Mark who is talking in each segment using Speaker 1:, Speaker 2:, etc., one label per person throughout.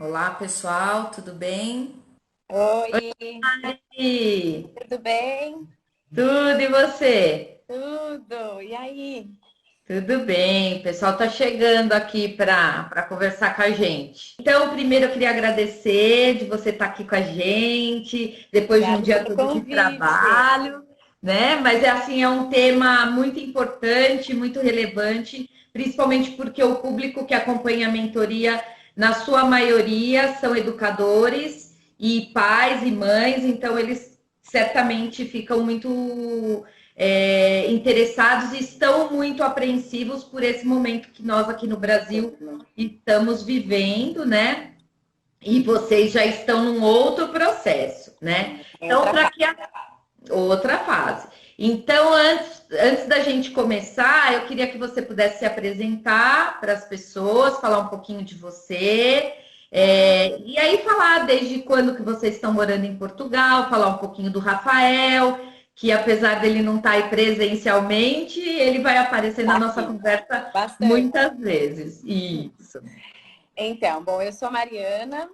Speaker 1: Olá, pessoal, tudo bem?
Speaker 2: Oi,
Speaker 1: E
Speaker 2: tudo bem?
Speaker 1: tudo e você?
Speaker 2: Tudo. E aí?
Speaker 1: Tudo bem, o pessoal tá chegando aqui para conversar com a gente. Então, primeiro eu queria agradecer de você estar aqui com a gente, depois de um
Speaker 2: Obrigada
Speaker 1: dia
Speaker 2: pelo
Speaker 1: todo de
Speaker 2: convite.
Speaker 1: trabalho, né? Mas é assim, é um tema muito importante, muito relevante, principalmente porque o público que acompanha a mentoria, na sua maioria, são educadores e pais e mães, então eles certamente ficam muito interessados e estão muito apreensivos por esse momento que nós aqui no Brasil estamos vivendo, né? E vocês já estão num outro processo, né? Então,
Speaker 2: Outra
Speaker 1: para
Speaker 2: fase.
Speaker 1: que a outra fase. Então, antes da gente começar, eu queria que você pudesse se apresentar para as pessoas, falar um pouquinho de você, e aí falar desde quando que vocês estão morando em Portugal, falar um pouquinho do Rafael, que apesar dele não estar aí presencialmente, ele vai aparecer na
Speaker 2: Tá
Speaker 1: nossa
Speaker 2: aqui.
Speaker 1: conversa
Speaker 2: Bastante.
Speaker 1: muitas vezes. Isso.
Speaker 2: Então, bom, eu sou a Mariana.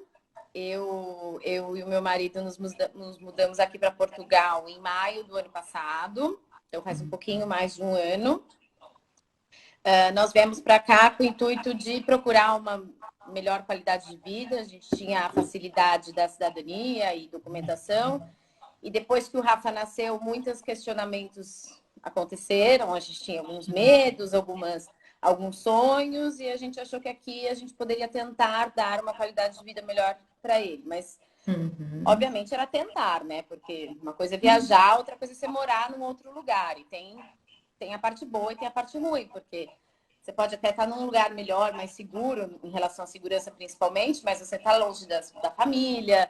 Speaker 2: Eu e o meu marido nos mudamos aqui para Portugal em maio do ano passado. Então, faz um pouquinho mais de um ano. Nós viemos para cá com o intuito de procurar uma melhor qualidade de vida. A gente tinha a facilidade da cidadania e documentação. E depois que o Rafa nasceu, muitos questionamentos aconteceram. A gente tinha alguns medos, alguns sonhos, e a gente achou que aqui a gente poderia tentar dar uma qualidade de vida melhor para ele. Mas,
Speaker 1: Uhum.
Speaker 2: obviamente, era tentar, né? Porque uma coisa é viajar, outra coisa é você morar num outro lugar. E tem a parte boa e tem a parte ruim, porque você pode até estar num lugar melhor, mais seguro, em relação à segurança principalmente, mas você está longe da família,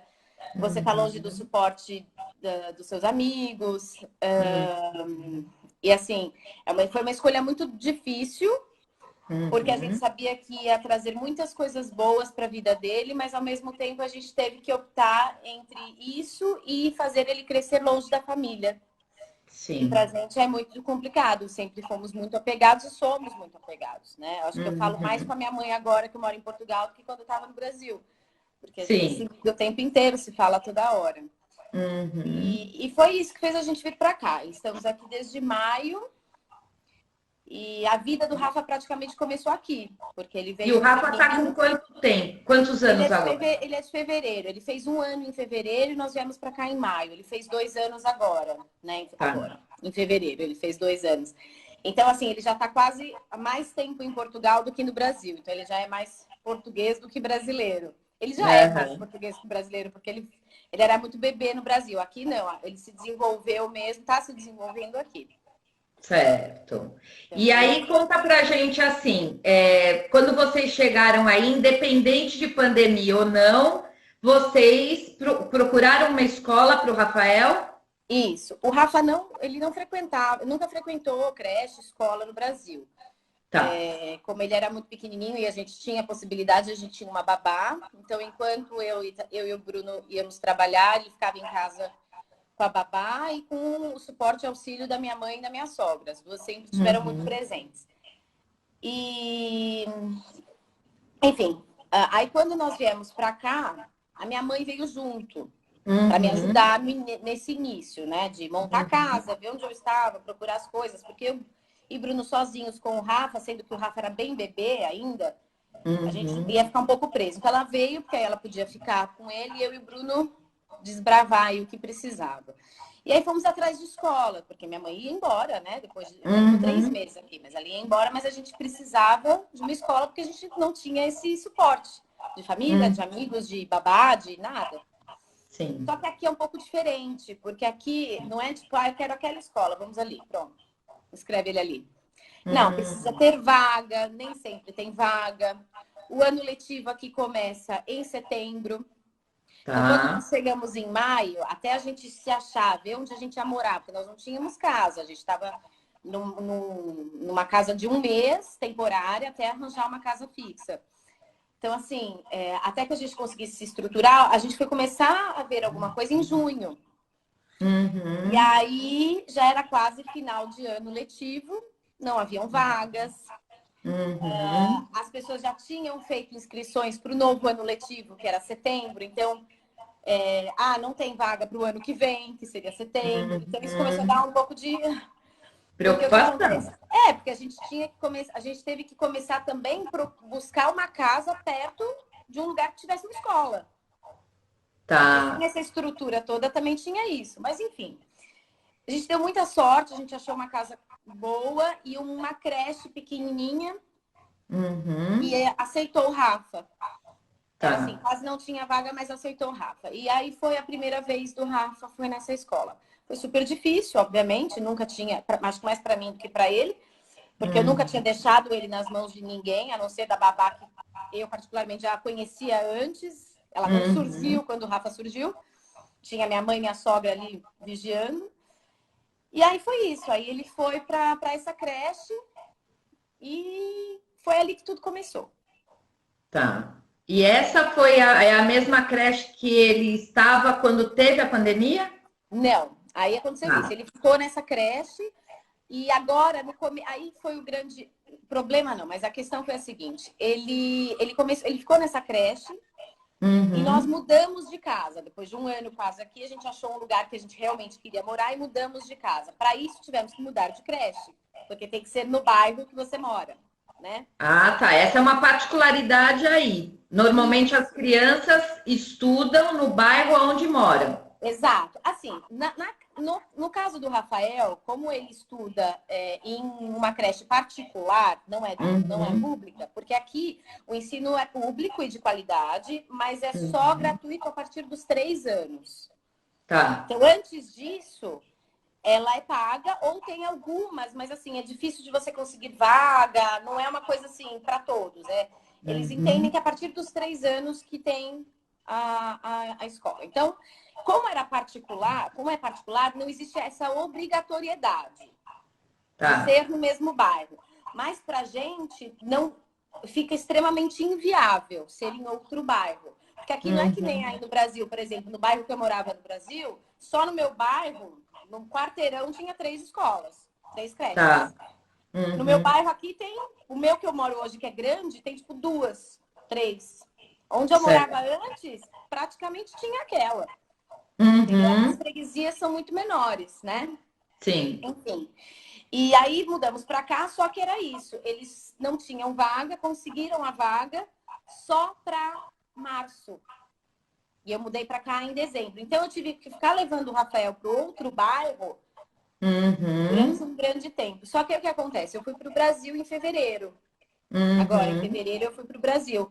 Speaker 2: você está longe do
Speaker 1: Uhum.
Speaker 2: suporte dos seus amigos.
Speaker 1: Uhum.
Speaker 2: E assim, foi uma escolha muito difícil, porque a gente
Speaker 1: Uhum.
Speaker 2: sabia que ia trazer muitas coisas boas para a vida dele, mas ao mesmo tempo a gente teve que optar entre isso e fazer ele crescer longe da família. Que para a
Speaker 1: Sim.
Speaker 2: gente é muito complicado. Sempre fomos muito apegados e somos muito apegados, né? Acho que eu falo mais com a
Speaker 1: Uhum.
Speaker 2: minha mãe agora que eu moro em Portugal do que quando eu estava no Brasil, porque a gente se
Speaker 1: Sim.
Speaker 2: liga o tempo inteiro, se fala toda hora.
Speaker 1: Uhum.
Speaker 2: E foi isso que fez a gente vir para cá. Estamos aqui desde maio e a vida do Rafa praticamente começou aqui, porque ele
Speaker 1: E o
Speaker 2: veio
Speaker 1: Rafa tá com
Speaker 2: pequenininho.
Speaker 1: quanto tempo? Quantos anos agora?
Speaker 2: Ele é de fevereiro. Ele fez um ano em fevereiro e nós viemos para cá em maio. Ele fez 2 anos agora, né?
Speaker 1: Tá.
Speaker 2: Agora, em fevereiro, ele fez 2 anos. Então, assim, ele já está quase há mais tempo em Portugal do que no Brasil. Então, ele já é mais português do que brasileiro. Ele já é mais
Speaker 1: Aham.
Speaker 2: português que brasileiro, porque ele era muito bebê no Brasil. Aqui não, ele se desenvolveu mesmo, está se desenvolvendo aqui.
Speaker 1: Certo.
Speaker 2: Então,
Speaker 1: E
Speaker 2: ele
Speaker 1: aí conta pra gente assim, quando vocês chegaram aí, independente de pandemia ou não, vocês procuraram uma escola para o Rafael?
Speaker 2: Isso. O Rafa não, ele não frequentava, nunca frequentou creche, escola no Brasil.
Speaker 1: Tá.
Speaker 2: Como ele era muito pequenininho e a gente tinha a possibilidade, a gente tinha uma babá. Então, enquanto eu e o Bruno íamos trabalhar, ele ficava em casa com a babá e com o suporte e auxílio da minha mãe e da minha sogra. As duas sempre estiveram muito
Speaker 1: Uhum.
Speaker 2: presentes. E, enfim, aí quando nós viemos para cá, a minha mãe veio junto para me
Speaker 1: Uhum.
Speaker 2: ajudar nesse início, né? De montar a casa, ver onde eu estava, procurar as coisas, porque eu e Bruno sozinhos com o Rafa, sendo que o Rafa era bem bebê ainda, a gente
Speaker 1: Uhum.
Speaker 2: ia ficar um pouco preso. Então ela veio, porque aí ela podia ficar com ele, e eu e o Bruno desbravar aí o que precisava. E aí fomos atrás de escola, porque minha mãe ia embora, né? Ela ficou três
Speaker 1: Uhum.
Speaker 2: meses aqui, mas ela ia embora, mas a gente precisava de uma escola, porque a gente não tinha esse suporte de família, de
Speaker 1: Uhum.
Speaker 2: amigos, de babá, de nada.
Speaker 1: Sim.
Speaker 2: Só que aqui é um pouco diferente, porque aqui não é tipo, ah, eu quero aquela escola, vamos ali, pronto, escreve ele ali. Não, precisa
Speaker 1: Uhum.
Speaker 2: ter vaga, nem sempre tem vaga. O ano letivo aqui começa em setembro. Então, quando
Speaker 1: Tá.
Speaker 2: nós chegamos em maio, até a gente se achar, ver onde a gente ia morar, porque nós não tínhamos casa, a gente estava numa casa de um mês, temporária, até arranjar uma casa fixa. Então, assim, até que a gente conseguisse se estruturar, a gente foi começar a ver alguma coisa em junho. E
Speaker 1: Uhum.
Speaker 2: aí já era quase final de ano letivo, não haviam vagas.
Speaker 1: Uhum.
Speaker 2: As pessoas já tinham feito inscrições para o novo ano letivo, que era setembro, então, não tem vaga para o ano que vem, que seria setembro. Então, isso começou a
Speaker 1: Uhum.
Speaker 2: dar um pouco de... Porque o que acontece?
Speaker 1: Preocupação.
Speaker 2: Porque a gente tinha que começar, a gente teve que começar também para buscar uma casa perto de um lugar que tivesse uma escola. Porque sem
Speaker 1: Tá.
Speaker 2: essa estrutura toda também tinha isso. Mas, enfim, a gente deu muita sorte, a gente achou uma casa boa e uma creche pequenininha e
Speaker 1: Uhum.
Speaker 2: aceitou o Rafa. Era assim,
Speaker 1: Tá.
Speaker 2: quase não tinha vaga, mas aceitou o Rafa. E aí foi a primeira vez do Rafa, foi nessa escola. Foi super difícil, obviamente, nunca tinha, acho que mais para mim do que para ele, porque eu nunca tinha
Speaker 1: Uhum.
Speaker 2: deixado ele nas mãos de ninguém, a não ser da babá que eu particularmente já conhecia antes. Ela não
Speaker 1: Uhum.
Speaker 2: surgiu quando o Rafa surgiu. Tinha minha mãe e minha sogra ali vigiando. E aí foi isso. Aí ele foi para essa creche e foi ali que tudo começou.
Speaker 1: Tá. E essa foi é a mesma creche que ele estava quando teve a pandemia?
Speaker 2: Não, aí aconteceu isso.
Speaker 1: Tá.
Speaker 2: Ele ficou nessa creche e agora, aí foi o grande problema, não, mas a questão foi a seguinte: ele ficou nessa creche e nós
Speaker 1: Uhum.
Speaker 2: mudamos de casa. Depois de um ano quase aqui, a gente achou um lugar que a gente realmente queria morar e mudamos de casa. Para isso, tivemos que mudar de creche, porque tem que ser no bairro que você mora, né?
Speaker 1: Ah, tá. Essa é uma particularidade aí. Normalmente as
Speaker 2: Isso.
Speaker 1: crianças estudam no bairro onde moram.
Speaker 2: Exato. Assim, no caso do Rafael, como ele estuda em uma creche particular, não é
Speaker 1: Uhum.
Speaker 2: pública, porque aqui o ensino é público e de qualidade, mas é só
Speaker 1: Uhum.
Speaker 2: gratuito a partir dos 3 anos.
Speaker 1: Tá.
Speaker 2: Então, antes disso, ela é paga ou tem algumas, mas assim, é difícil de você conseguir vaga, não é uma coisa assim para todos. Eles entendem
Speaker 1: Uhum.
Speaker 2: que a partir dos 3 anos que tem a escola. Então, como é particular, não existe essa obrigatoriedade de
Speaker 1: Tá.
Speaker 2: ser no mesmo bairro. Mas para a gente não fica extremamente inviável ser em outro bairro. Porque aqui não é que nem
Speaker 1: Uhum.
Speaker 2: aí no Brasil, por exemplo, no bairro que eu morava no Brasil, só no meu bairro, no quarteirão, tinha 3 escolas, 3 creches.
Speaker 1: Tá.
Speaker 2: No meu
Speaker 1: Uhum.
Speaker 2: bairro aqui tem, o meu que eu moro hoje, que é grande, tem tipo 2, 3. Onde eu morava
Speaker 1: Certo.
Speaker 2: antes, praticamente tinha aquela. Entendeu? As
Speaker 1: Uhum.
Speaker 2: freguesias são muito menores, né?
Speaker 1: Sim.
Speaker 2: Enfim. E aí mudamos para cá, só que era isso. Eles não tinham vaga, conseguiram a vaga só para março. E eu mudei para cá em dezembro. Então eu tive que ficar levando o Rafael para outro bairro durante
Speaker 1: Uhum.
Speaker 2: um grande tempo. Só que o que acontece? Eu fui para o Brasil em fevereiro. Agora, em
Speaker 1: Uhum.
Speaker 2: fevereiro, eu fui para o Brasil.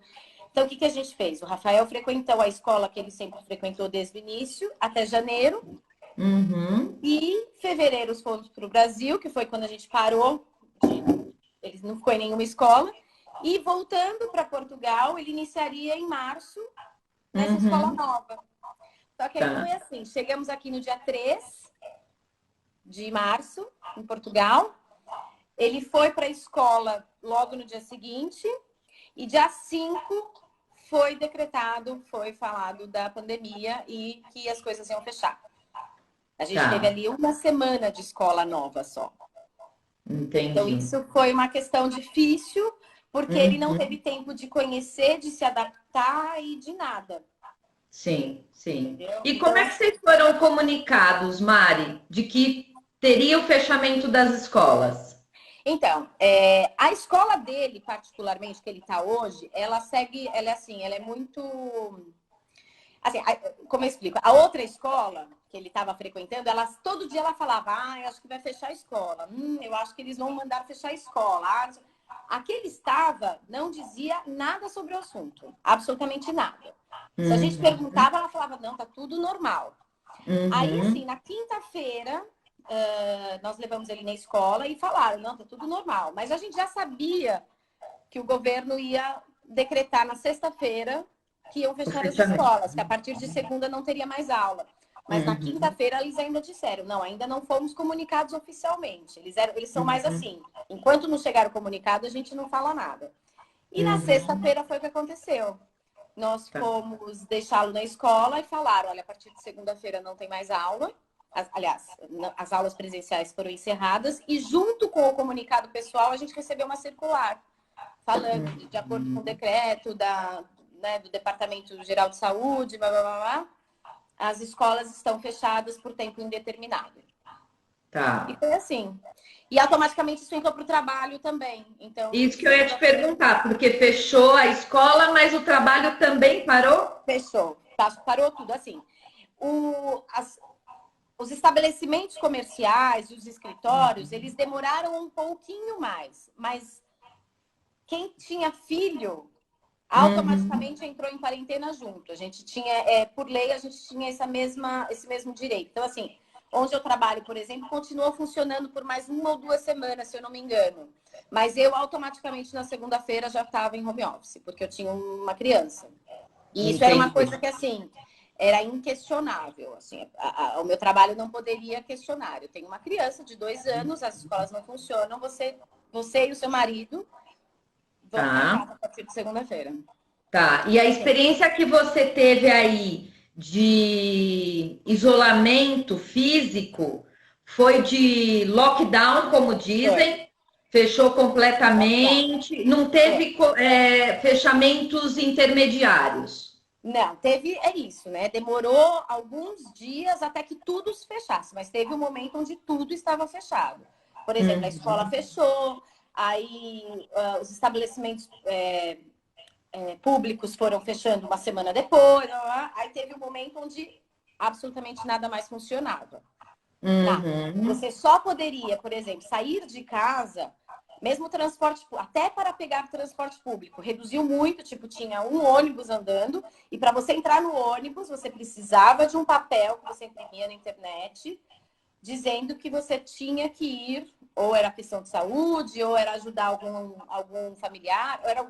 Speaker 2: Então, o que a gente fez? O Rafael frequentou a escola que ele sempre frequentou desde o início, até janeiro.
Speaker 1: Uhum.
Speaker 2: E em fevereiro fomos para o Brasil, que foi quando a gente parou. Ele não ficou em nenhuma escola. E voltando para Portugal, ele iniciaria em março nessa escola
Speaker 1: Uhum.
Speaker 2: nova. Só que aí
Speaker 1: Tá.
Speaker 2: foi assim: chegamos aqui no dia 3 de março, em Portugal. Ele foi para a escola logo no dia seguinte. E dia 5 foi decretado, foi falado da pandemia e que as coisas iam fechar. A gente teve
Speaker 1: Tá.
Speaker 2: ali uma semana de escola nova só. Então,
Speaker 1: Entendi.
Speaker 2: isso foi uma questão difícil, porque ele não teve
Speaker 1: Uhum.
Speaker 2: tempo de conhecer, de se adaptar e de nada.
Speaker 1: Sim, sim.
Speaker 2: Entendeu?
Speaker 1: E como
Speaker 2: Então,
Speaker 1: é que
Speaker 2: assim,
Speaker 1: vocês foram comunicados, Mari, de que teria o fechamento das escolas?
Speaker 2: a escola dele, particularmente, que ele está hoje, ela segue, ela é assim, ela é muito. Assim, como eu explico? A outra escola que ele estava frequentando, todo dia ela falava: eu acho que vai fechar a escola. Eu acho que eles vão mandar fechar a escola. A que ele estava não dizia nada sobre o assunto, absolutamente nada. Se a gente
Speaker 1: Uhum.
Speaker 2: perguntava, ela falava: não, tá tudo normal. Aí, assim,
Speaker 1: Uhum.
Speaker 2: na quinta-feira, nós levamos ele na escola e falaram: não, tá tudo normal. Mas a gente já sabia que o governo ia decretar na sexta-feira que iam
Speaker 1: O
Speaker 2: fechar as
Speaker 1: fechamento.
Speaker 2: escolas, que a partir de segunda não teria mais aula. Mas na
Speaker 1: Uhum.
Speaker 2: quinta-feira eles ainda disseram: não, ainda não fomos comunicados oficialmente. Eles são mais
Speaker 1: Uhum.
Speaker 2: assim: enquanto não chegar o comunicado, a gente não fala nada. E na
Speaker 1: Uhum.
Speaker 2: sexta-feira foi o que aconteceu. Nós
Speaker 1: Tá.
Speaker 2: fomos deixá-lo na escola e falaram: olha, a partir de segunda-feira não tem mais aula. Aliás, as aulas presenciais foram encerradas e junto com o comunicado pessoal a gente recebeu uma circular falando de acordo com o decreto né, do Departamento Geral de Saúde, blá, blá, blá, blá, as escolas estão fechadas por tempo indeterminado.
Speaker 1: Tá.
Speaker 2: E foi assim. E automaticamente isso entrou para o trabalho também. Então,
Speaker 1: Isso que eu ia te perguntar, porque fechou a escola, mas o trabalho também parou?
Speaker 2: fechou. Parou tudo assim. Os estabelecimentos comerciais, os escritórios, eles demoraram um pouquinho mais. Mas quem tinha filho automaticamente entrou em quarentena junto. A gente tinha, por lei, a gente tinha esse mesmo direito. Então, assim, onde eu trabalho, por exemplo, continuou funcionando por mais 1 ou 2 semanas, se eu não me engano. Mas eu, automaticamente, na segunda-feira, já estava em home office, porque eu tinha uma criança. E isso era uma coisa que, assim, era inquestionável. Assim, o meu trabalho não poderia questionar. Eu tenho uma criança de 2 anos, as escolas não funcionam, você e o seu marido vão ficar em casa a partir de segunda-feira.
Speaker 1: Tá. E a experiência que você teve aí de isolamento físico foi de lockdown, como dizem, fechou completamente, não teve fechamentos intermediários.
Speaker 2: Não, é isso, né? Demorou alguns dias até que tudo se fechasse, mas teve um momento onde tudo estava fechado. Por exemplo, a escola fechou, aí os estabelecimentos públicos foram fechando uma semana depois, aí teve um momento onde absolutamente nada mais funcionava. Você só poderia, por exemplo, sair de casa, mesmo transporte, até para pegar transporte público, reduziu muito, tipo, tinha um ônibus andando, e para você entrar no ônibus, você precisava de um papel que você imprimia na internet, dizendo que você tinha que ir, ou era questão de saúde, ou era ajudar algum familiar, ou era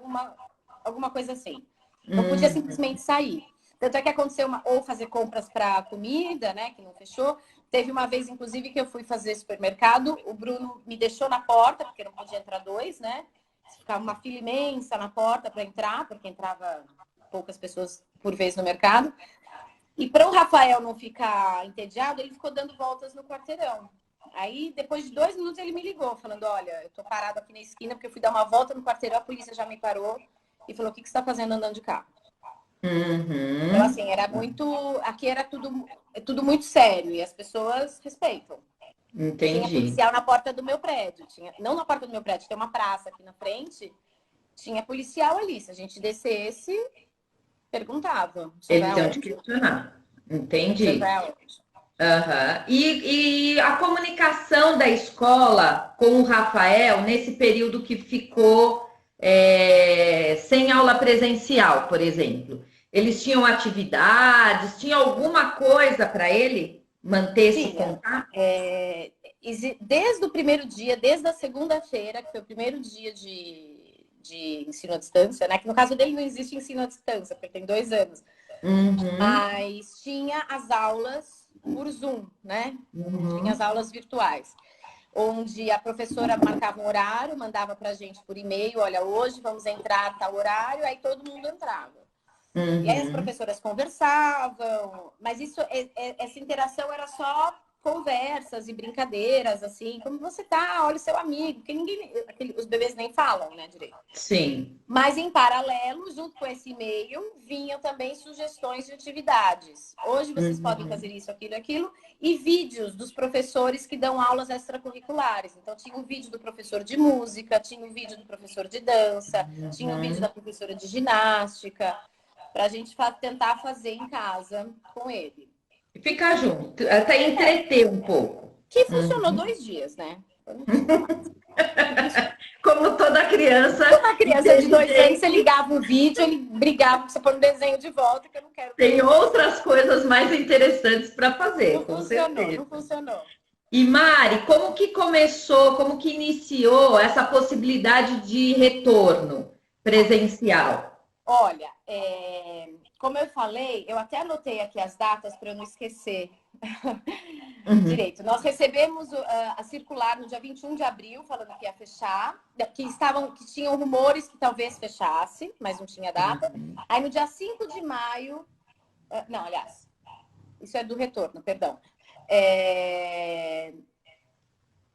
Speaker 2: alguma coisa assim. Não podia simplesmente sair. Tanto é que aconteceu ou fazer compras para comida, né, que não fechou. Teve uma vez, inclusive, que eu fui fazer supermercado, o Bruno me deixou na porta, porque não podia entrar 2, né? Ficava uma fila imensa na porta para entrar, porque entrava poucas pessoas por vez no mercado. E para o Rafael não ficar entediado, ele ficou dando voltas no quarteirão. Aí, depois de 2 minutos, ele me ligou, falando, olha, eu tô parado aqui na esquina, porque eu fui dar uma volta no quarteirão, a polícia já me parou e falou, o que você está fazendo andando de carro? Então, assim, era muito... Aqui era tudo muito sério e as pessoas respeitam.
Speaker 1: Entendi.
Speaker 2: Tinha policial na porta do meu prédio. Não na porta do meu prédio, tem uma praça aqui na frente. Tinha policial ali. Se a gente descesse, perguntava.
Speaker 1: Eles iam te questionar. Entendi. E a comunicação da escola com o Rafael nesse período que ficou sem aula presencial, por exemplo? Eles tinham atividades, tinha alguma coisa para ele manter esse contato?
Speaker 2: Desde o primeiro dia, desde a segunda-feira, que foi o primeiro dia de ensino à distância, né? Que no caso dele não existe ensino à distância, porque tem 2 anos. Mas tinha as aulas por Zoom, né? Tinha as aulas virtuais, onde a professora marcava um horário, mandava pra gente por e-mail, olha, hoje vamos entrar tal horário, aí todo mundo entrava. E aí as professoras conversavam, mas essa interação era só conversas e brincadeiras, assim, como você tá, olha o seu amigo, porque os bebês nem falam, né, direito.
Speaker 1: Sim.
Speaker 2: Mas em paralelo, junto com esse e-mail, vinham também sugestões de atividades. Hoje vocês podem fazer isso, aquilo, e vídeos dos professores que dão aulas extracurriculares. Então tinha um vídeo do professor de música, tinha um vídeo do professor de dança, tinha um vídeo da professora de ginástica, para a gente tentar fazer em casa com ele.
Speaker 1: Ficar junto, até entreter um pouco.
Speaker 2: Que funcionou 2 dias, né?
Speaker 1: Como toda criança.
Speaker 2: Uma criança de 2 anos, você ligava um vídeo, ele brigava pra você pôr um desenho de volta, que eu não quero.
Speaker 1: Tem outras coisas mais interessantes para fazer, com certeza.
Speaker 2: Não funcionou.
Speaker 1: E Mari, como que começou, como que iniciou essa possibilidade de retorno presencial?
Speaker 2: Olha, como eu falei, eu até anotei aqui as datas para eu não esquecer direito. Nós recebemos a circular no dia 21 de abril, falando que ia fechar, que tinham rumores que talvez fechasse, mas não tinha data. Aí no dia 5 de maio, não, aliás, isso é do retorno, perdão.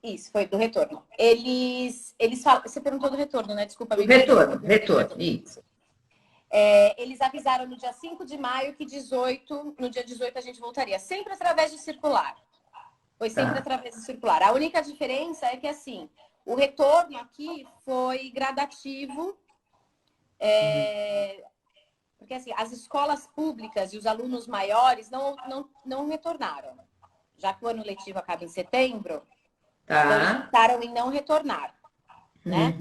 Speaker 2: Isso, foi do retorno. Eles falam... Você perguntou do retorno, né? Desculpa.
Speaker 1: Retorno, isso.
Speaker 2: Eles avisaram no dia 5 de maio que no dia 18 a gente voltaria. Sempre através de circular. Foi sempre através de circular. A única diferença é que, assim, o retorno aqui foi gradativo. Porque, assim, as escolas públicas e os alunos maiores não retornaram. Já que o ano letivo acaba em setembro, então eles optaram em não retornar, né?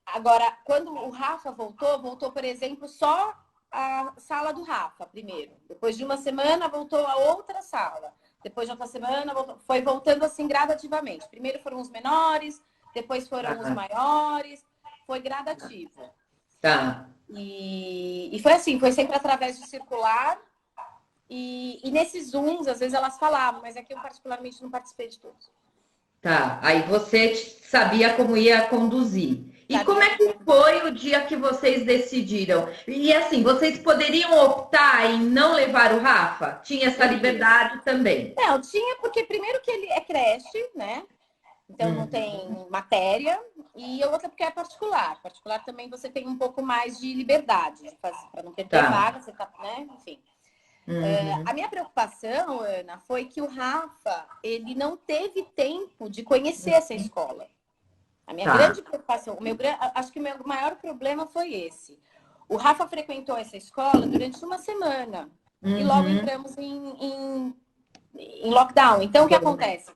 Speaker 2: Agora, quando o Rafa voltou, por exemplo, só a sala do Rafa primeiro. Depois de uma semana, voltou a outra sala. Depois de outra semana, foi voltando assim gradativamente. Primeiro foram os menores, depois foram os maiores. Foi gradativo.
Speaker 1: Tá.
Speaker 2: E foi assim, foi sempre através de circular. E nesses Zooms, às vezes elas falavam, mas aqui eu particularmente não participei de todos.
Speaker 1: Tá, aí você sabia como ia conduzir. E como é que foi o dia que vocês decidiram? E assim, vocês poderiam optar em não levar o Rafa? Tinha essa liberdade também?
Speaker 2: Não, tinha, porque primeiro que ele é creche, né? Então não tem matéria. E outra porque é particular. Particular também você tem um pouco mais de liberdade para não perder vaga, você tá, né? Enfim. A minha preocupação, Ana, foi que o Rafa, ele não teve tempo de conhecer essa escola. A minha grande preocupação, acho que o meu maior problema foi esse. O Rafa frequentou essa escola durante uma semana e logo entramos em lockdown. Então, o que acontece?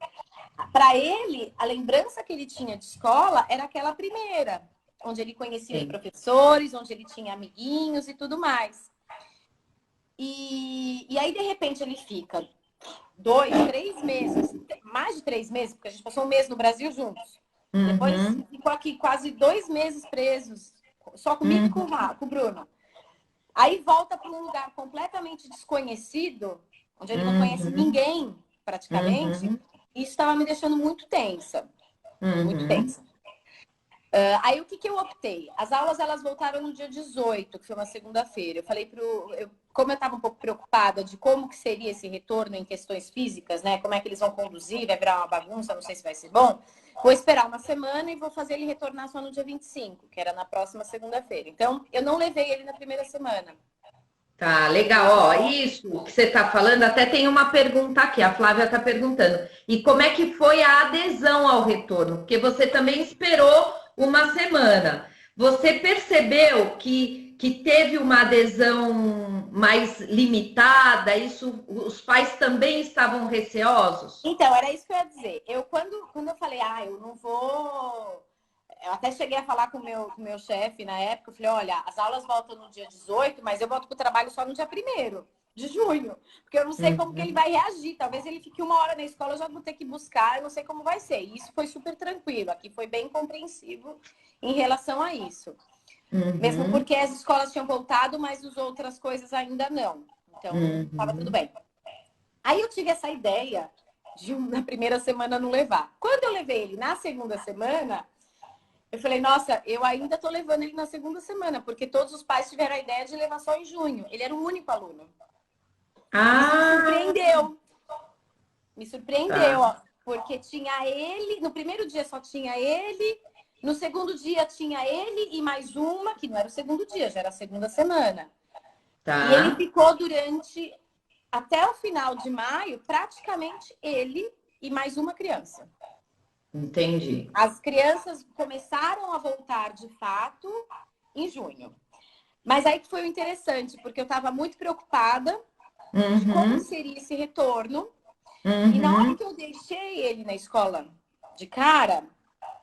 Speaker 2: Para ele, a lembrança que ele tinha de escola era aquela primeira, onde ele conhecia os professores, onde ele tinha amiguinhos e tudo mais. E aí, de repente, ele fica 2, 3 meses, mais de 3 meses, porque a gente passou um mês no Brasil juntos. Depois ficou aqui quase 2 meses presos, só comigo e com o Bruno. Aí volta para um lugar completamente desconhecido, onde ele não conhece ninguém, praticamente. E isso estava me deixando muito tensa. Muito tensa. Aí o que eu optei? As aulas elas voltaram no dia 18, que foi uma segunda-feira. Eu falei como eu estava um pouco preocupada de como que seria esse retorno em questões físicas, né? Como é que eles vão conduzir, vai virar uma bagunça, não sei se vai ser bom. Vou esperar uma semana e vou fazer ele retornar só no dia 25, que era na próxima segunda-feira. Então, eu não levei ele na primeira semana.
Speaker 1: Tá, legal. Ó, isso que você está falando, até tem uma pergunta aqui, a Flávia está perguntando. E como é que foi a adesão ao retorno? Porque você também esperou uma semana. Você percebeu que teve uma adesão mais limitada? Isso, os pais também estavam receosos?
Speaker 2: Então, era isso que eu ia dizer. Quando eu falei, eu não vou... Eu até cheguei a falar com o meu chefe na época. Eu falei, olha, as aulas voltam no dia 18, mas eu volto para o trabalho só no dia 1º de junho. Porque eu não sei como que ele vai reagir. Talvez ele fique 1 hora na escola, eu já vou ter que buscar. Eu não sei como vai ser. E isso foi super tranquilo. Aqui foi bem compreensivo em relação a isso. Mesmo porque as escolas tinham voltado, mas as outras coisas ainda não. Então, estava tudo bem. Aí eu tive essa ideia de na primeira semana não levar. Quando eu levei ele na segunda semana... Eu falei, nossa, eu ainda tô levando ele na segunda semana, porque todos os pais tiveram a ideia de levar só em junho. Ele era o único aluno. Isso me surpreendeu. Me surpreendeu, ó, porque tinha ele, no primeiro dia só tinha ele, no segundo dia tinha ele e mais uma, que não era o segundo dia, já era a segunda semana. E ele ficou até o final de maio, praticamente ele e mais uma criança.
Speaker 1: Entendi.
Speaker 2: As crianças começaram a voltar de fato em junho. Mas aí que foi o interessante, porque eu estava muito preocupada de como seria esse retorno. E na hora que eu deixei ele na escola de cara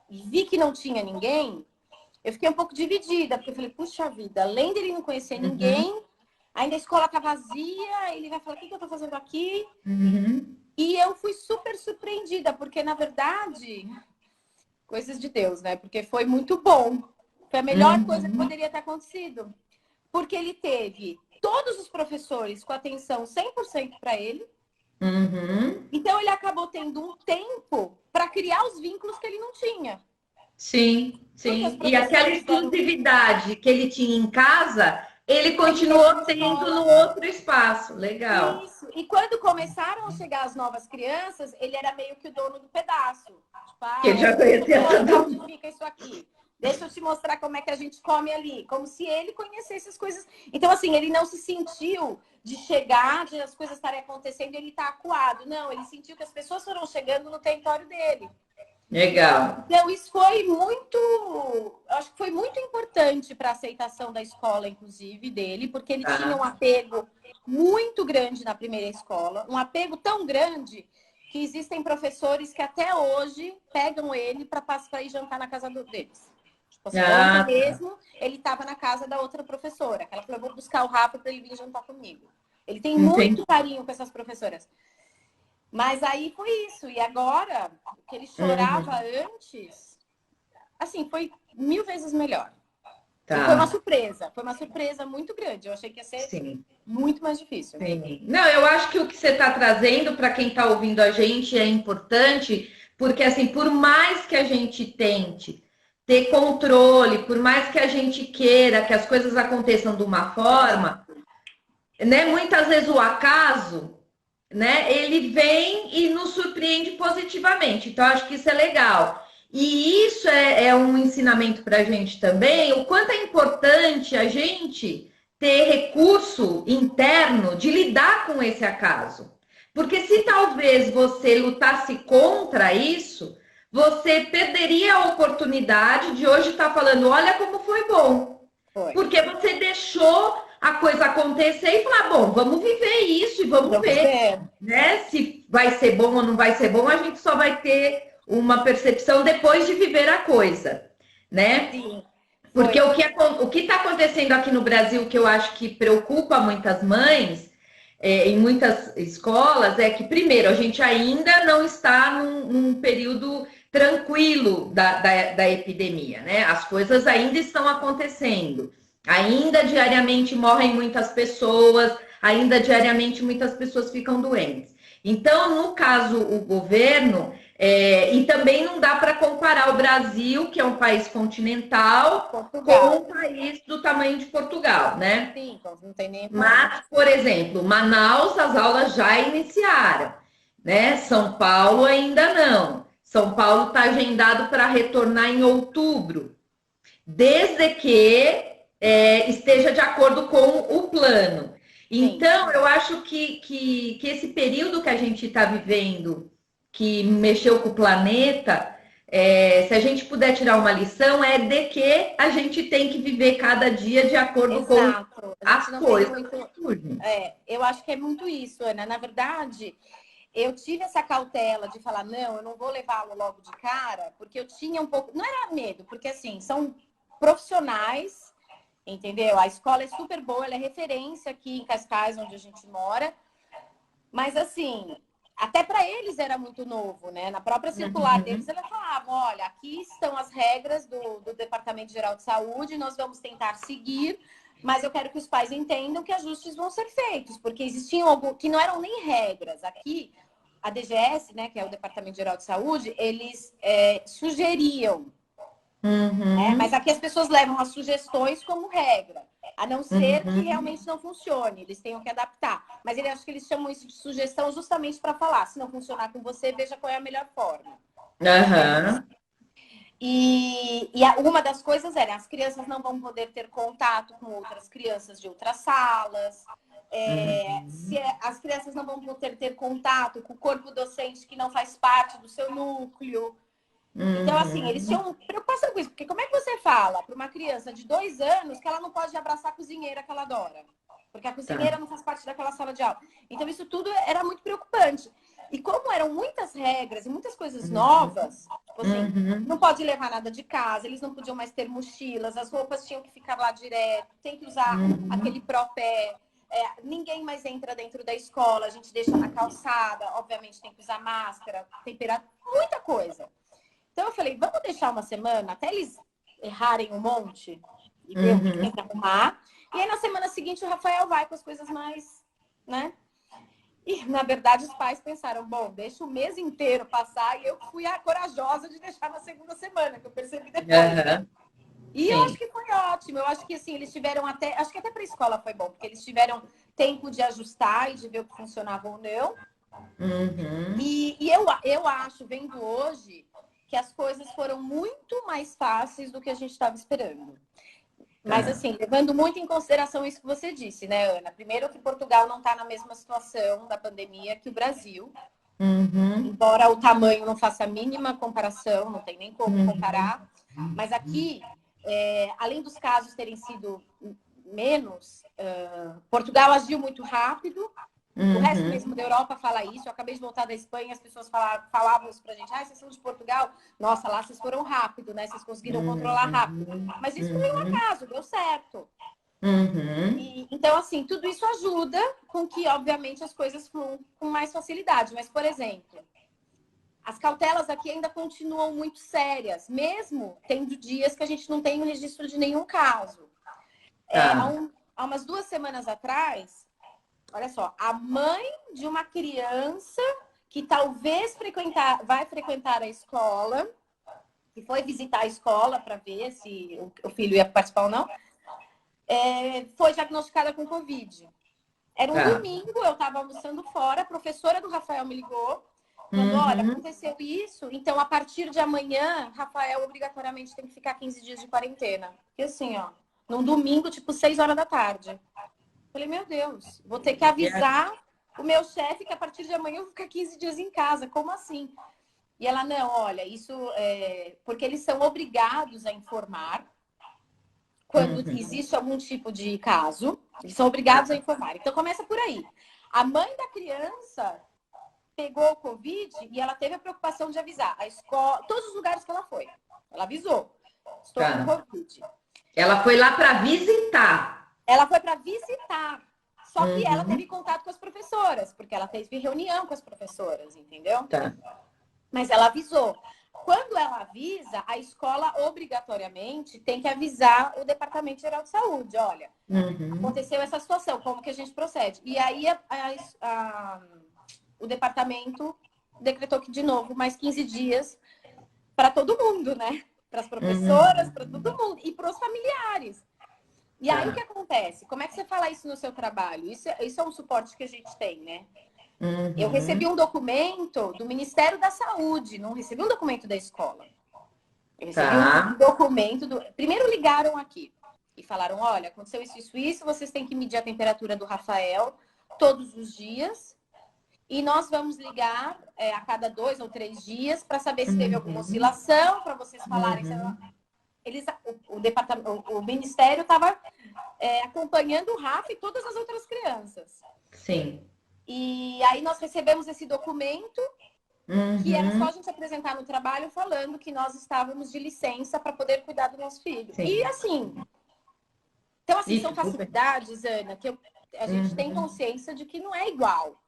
Speaker 2: e vi que não tinha ninguém, eu fiquei um pouco dividida, porque eu falei, puxa vida, além dele não conhecer ninguém, ainda a escola tá vazia, ele vai falar, o que eu tô fazendo aqui? E eu fui super surpreendida, porque, na verdade, coisas de Deus, né? Porque foi muito bom. Foi a melhor coisa que poderia ter acontecido. Porque ele teve todos os professores com atenção 100% para ele. Então, ele acabou tendo um tempo para criar os vínculos que ele não tinha.
Speaker 1: Sim, sim. E aquela exclusividade que ele tinha em casa, Ele continuou tendo no outro espaço. Legal.
Speaker 2: Isso. E quando começaram a chegar as novas crianças, ele era meio que o dono do pedaço. Tipo,
Speaker 1: Que ele já conhecia todo
Speaker 2: onde fica isso aqui? Deixa eu te mostrar como é que a gente come ali. Como se ele conhecesse as coisas. Então, assim, ele não se sentiu de chegar, de as coisas estarem acontecendo e ele tá acuado. Não, ele sentiu que as pessoas foram chegando no território dele.
Speaker 1: Legal.
Speaker 2: Então, isso foi muito, eu acho que foi muito importante para a aceitação da escola, inclusive, dele, porque ele tinha um apego muito grande na primeira escola, um apego tão grande que existem professores que até hoje pegam ele para ir jantar na casa deles. Tipo assim, ontem mesmo, ele estava na casa da outra professora, que ela falou, vou buscar o Rafa para ele vir jantar comigo. Ele tem muito carinho com essas professoras. Mas aí foi isso. E agora, o que ele chorava antes, assim, foi 1000 vezes melhor. E foi uma surpresa muito grande. Eu achei que ia ser muito mais difícil.
Speaker 1: Sim. Não, eu acho que o que você está trazendo para quem está ouvindo a gente é importante, porque assim, por mais que a gente tente ter controle, por mais que a gente queira que as coisas aconteçam de uma forma, né? Muitas vezes o acaso, né? Ele vem e nos surpreende positivamente. Então, acho que isso é legal. E isso é um ensinamento para a gente também, o quanto é importante a gente ter recurso interno de lidar com esse acaso. Porque se talvez você lutasse contra isso, você perderia a oportunidade de hoje estar falando, olha como foi bom. Porque você deixou a coisa acontecer e falar, bom, vamos viver isso e vamos ver, né? Se vai ser bom ou não vai ser bom, a gente só vai ter uma percepção depois de viver a coisa, né?
Speaker 2: Sim.
Speaker 1: Porque o que está acontecendo aqui no Brasil, que eu acho que preocupa muitas mães, em muitas escolas, é que, primeiro, a gente ainda não está num período tranquilo da epidemia, né? As coisas ainda estão acontecendo. Ainda diariamente morrem muitas pessoas, ainda diariamente muitas pessoas ficam doentes. Então, no caso, o governo, e também não dá para comparar o Brasil, que é um país continental, com um país do tamanho de Portugal, né?
Speaker 2: Sim, não tem nem.
Speaker 1: Mas, por exemplo, Manaus, as aulas já iniciaram, né? São Paulo ainda não. São Paulo está agendado para retornar em outubro, desde que esteja de acordo com o plano. Então, eu acho que esse período que a gente está vivendo, que mexeu com o planeta, se a gente puder tirar uma lição, é de que a gente tem que viver cada dia de acordo com as coisas.
Speaker 2: Eu acho que é muito isso, Ana. Na verdade, eu tive essa cautela de falar, não, eu não vou levá-lo logo de cara, porque eu tinha um pouco. Não era medo, porque assim, são profissionais, entendeu? A escola é super boa, ela é referência aqui em Cascais, onde a gente mora. Mas assim, até para eles era muito novo, né? Na própria circular deles, ela falava, olha, aqui estão as regras do Departamento Geral de Saúde, nós vamos tentar seguir, mas eu quero que os pais entendam que ajustes vão ser feitos, porque existiam alguns que não eram nem regras. Aqui, a DGS, né, que é o Departamento Geral de Saúde, eles sugeriam. Mas aqui as pessoas levam as sugestões como regra, a não ser que realmente não funcione, eles tenham que adaptar. Mas acho que eles chamam isso de sugestão justamente para falar, se não funcionar com você, veja qual é a melhor forma. E uma das coisas era, as crianças não vão poder ter contato com outras crianças de outras salas, as crianças não vão poder ter contato com o corpo docente que não faz parte do seu núcleo. Então, assim, eles tinham preocupação com isso. Porque como é que você fala para uma criança de 2 anos que ela não pode abraçar a cozinheira que ela adora? Porque a cozinheira não faz parte daquela sala de aula. Então, isso tudo era muito preocupante. E como eram muitas regras e muitas coisas novas, tipo assim, não pode levar nada de casa, eles não podiam mais ter mochilas, as roupas tinham que ficar lá direto, tem que usar aquele pró-pé. Ninguém mais entra dentro da escola, a gente deixa na calçada, obviamente tem que usar máscara, temperatura, muita coisa. Então eu falei, vamos deixar uma semana até eles errarem um monte e ver o que tem que arrumar. E aí na semana seguinte o Rafael vai com as coisas mais, né? E na verdade os pais pensaram, bom, deixa o mês inteiro passar. E eu fui a corajosa de deixar na segunda semana, que eu percebi depois. E eu acho que foi ótimo. Eu acho que assim, eles tiveram até. Acho que até para a escola foi bom, porque eles tiveram tempo de ajustar e de ver o que funcionava ou não.
Speaker 1: Uhum.
Speaker 2: E eu acho, vendo hoje, que as coisas foram muito mais fáceis do que a gente estava esperando. Mas, assim, levando muito em consideração isso que você disse, né, Ana? Primeiro que Portugal não está na mesma situação da pandemia que o Brasil.
Speaker 1: Uhum.
Speaker 2: Embora o tamanho não faça a mínima comparação, não tem nem como comparar. Mas aqui, além dos casos terem sido menos, Portugal agiu muito rápido. O resto mesmo da Europa fala isso. Eu acabei de voltar da Espanha, as pessoas falavam isso pra gente. Ah, vocês são de Portugal? Nossa, lá vocês foram rápido, né? Vocês conseguiram controlar rápido. Mas isso foi um acaso, deu certo. Então, assim, tudo isso ajuda com que, obviamente, as coisas fluam com mais facilidade. Mas, por exemplo, as cautelas aqui ainda continuam muito sérias, mesmo tendo dias que a gente não tem o registro de nenhum caso. Há umas 2 semanas atrás, olha só, a mãe de uma criança que talvez vai frequentar a escola, que foi visitar a escola para ver se o filho ia participar ou não, foi diagnosticada com Covid. Era um domingo, eu estava almoçando fora, a professora do Rafael me ligou, falando, olha, aconteceu isso, então a partir de amanhã, Rafael obrigatoriamente tem que ficar 15 dias de quarentena. E assim, ó, num domingo, tipo 6 horas da tarde. Falei, meu Deus, vou ter que avisar o meu chefe que a partir de amanhã eu vou ficar 15 dias em casa. Como assim? E ela, não, olha, isso é porque eles são obrigados a informar quando existe algum tipo de caso. Eles são obrigados a informar. Então, começa por aí. A mãe da criança pegou o Covid e ela teve a preocupação de avisar a escola, todos os lugares que ela foi. Ela avisou. Estou com Covid.
Speaker 1: Ela foi lá para visitar.
Speaker 2: Ela foi para visitar. Só que ela teve contato com as professoras, porque ela teve reunião com as professoras, entendeu? Mas ela avisou. Quando ela avisa, a escola obrigatoriamente tem que avisar o Departamento Geral de Saúde. Olha, aconteceu essa situação, como que a gente procede? E aí o departamento decretou que, de novo, mais 15 dias para todo mundo, né? Para as professoras, para todo mundo. E para os familiares. E aí, o que acontece? Como é que você fala isso no seu trabalho? Isso é um suporte que a gente tem, né? Eu recebi um documento do Ministério da Saúde, não recebi um documento da escola. Eu recebi um documento do... Primeiro ligaram aqui e falaram, olha, aconteceu isso, vocês têm que medir a temperatura do Rafael todos os dias e nós vamos ligar a cada 2 ou 3 dias para saber se teve alguma oscilação, para vocês falarem... O Ministério estava acompanhando o Rafa e todas as outras crianças.
Speaker 1: Sim.
Speaker 2: E aí nós recebemos esse documento que era só a gente apresentar no trabalho falando que nós estávamos de licença para poder cuidar do nosso filho. Sim. E assim... Então, assim, são facilidades, Ana, que a gente tem consciência de que não é igual.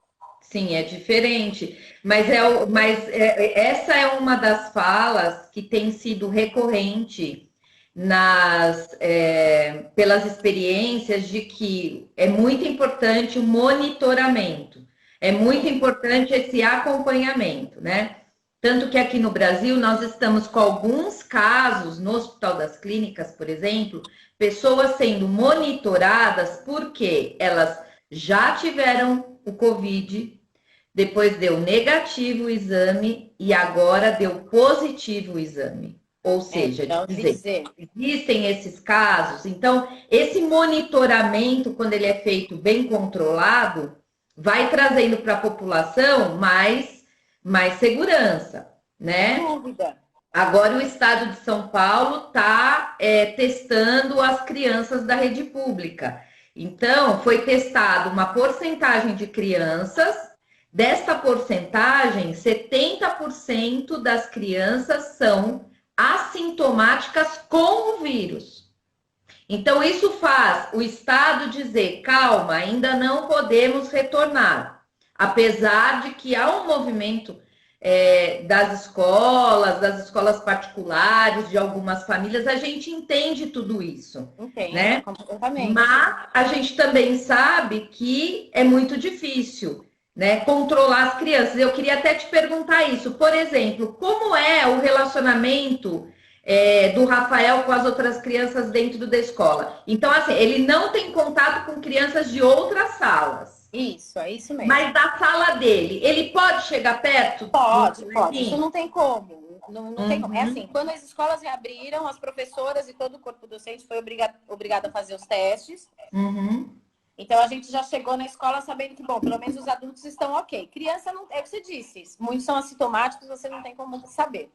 Speaker 1: Sim, é diferente. Mas essa é uma das falas que tem sido recorrente pelas experiências de que é muito importante o monitoramento, é muito importante esse acompanhamento, né? Tanto que aqui no Brasil nós estamos com alguns casos, no Hospital das Clínicas, por exemplo, pessoas sendo monitoradas porque elas já tiveram o Covid, depois deu negativo o exame e agora deu positivo o exame. Ou seja, existem esses casos. Então, esse monitoramento, quando ele é feito bem controlado, vai trazendo para a população mais segurança, né?
Speaker 2: Dúvida.
Speaker 1: Agora, o estado de São Paulo está testando as crianças da rede pública. Então, foi testado uma porcentagem de crianças. Desta porcentagem, 70% das crianças são assintomáticas com o vírus. Então, isso faz o Estado dizer, calma, ainda não podemos retornar. Apesar de que há um movimento das escolas particulares, de algumas famílias, a gente entende tudo isso.
Speaker 2: Entende,
Speaker 1: né?
Speaker 2: Completamente.
Speaker 1: Mas a gente também sabe que é muito difícil, né, controlar as crianças. Eu queria até te perguntar isso. Por exemplo, como é o relacionamento do Rafael com as outras crianças dentro da escola. Então, assim, ele não tem contato com crianças de outras salas.
Speaker 2: Isso, é isso mesmo.
Speaker 1: Mas da sala dele, ele pode chegar perto?
Speaker 2: Pode. Isso não tem como. Não tem como. É assim, quando as escolas reabriram, as professoras e todo o corpo docente foi obrigado a fazer os testes. Então, a gente já chegou na escola sabendo que, bom, pelo menos os adultos estão ok. Criança, não, é o que você disse, muitos são assintomáticos, você não tem como saber.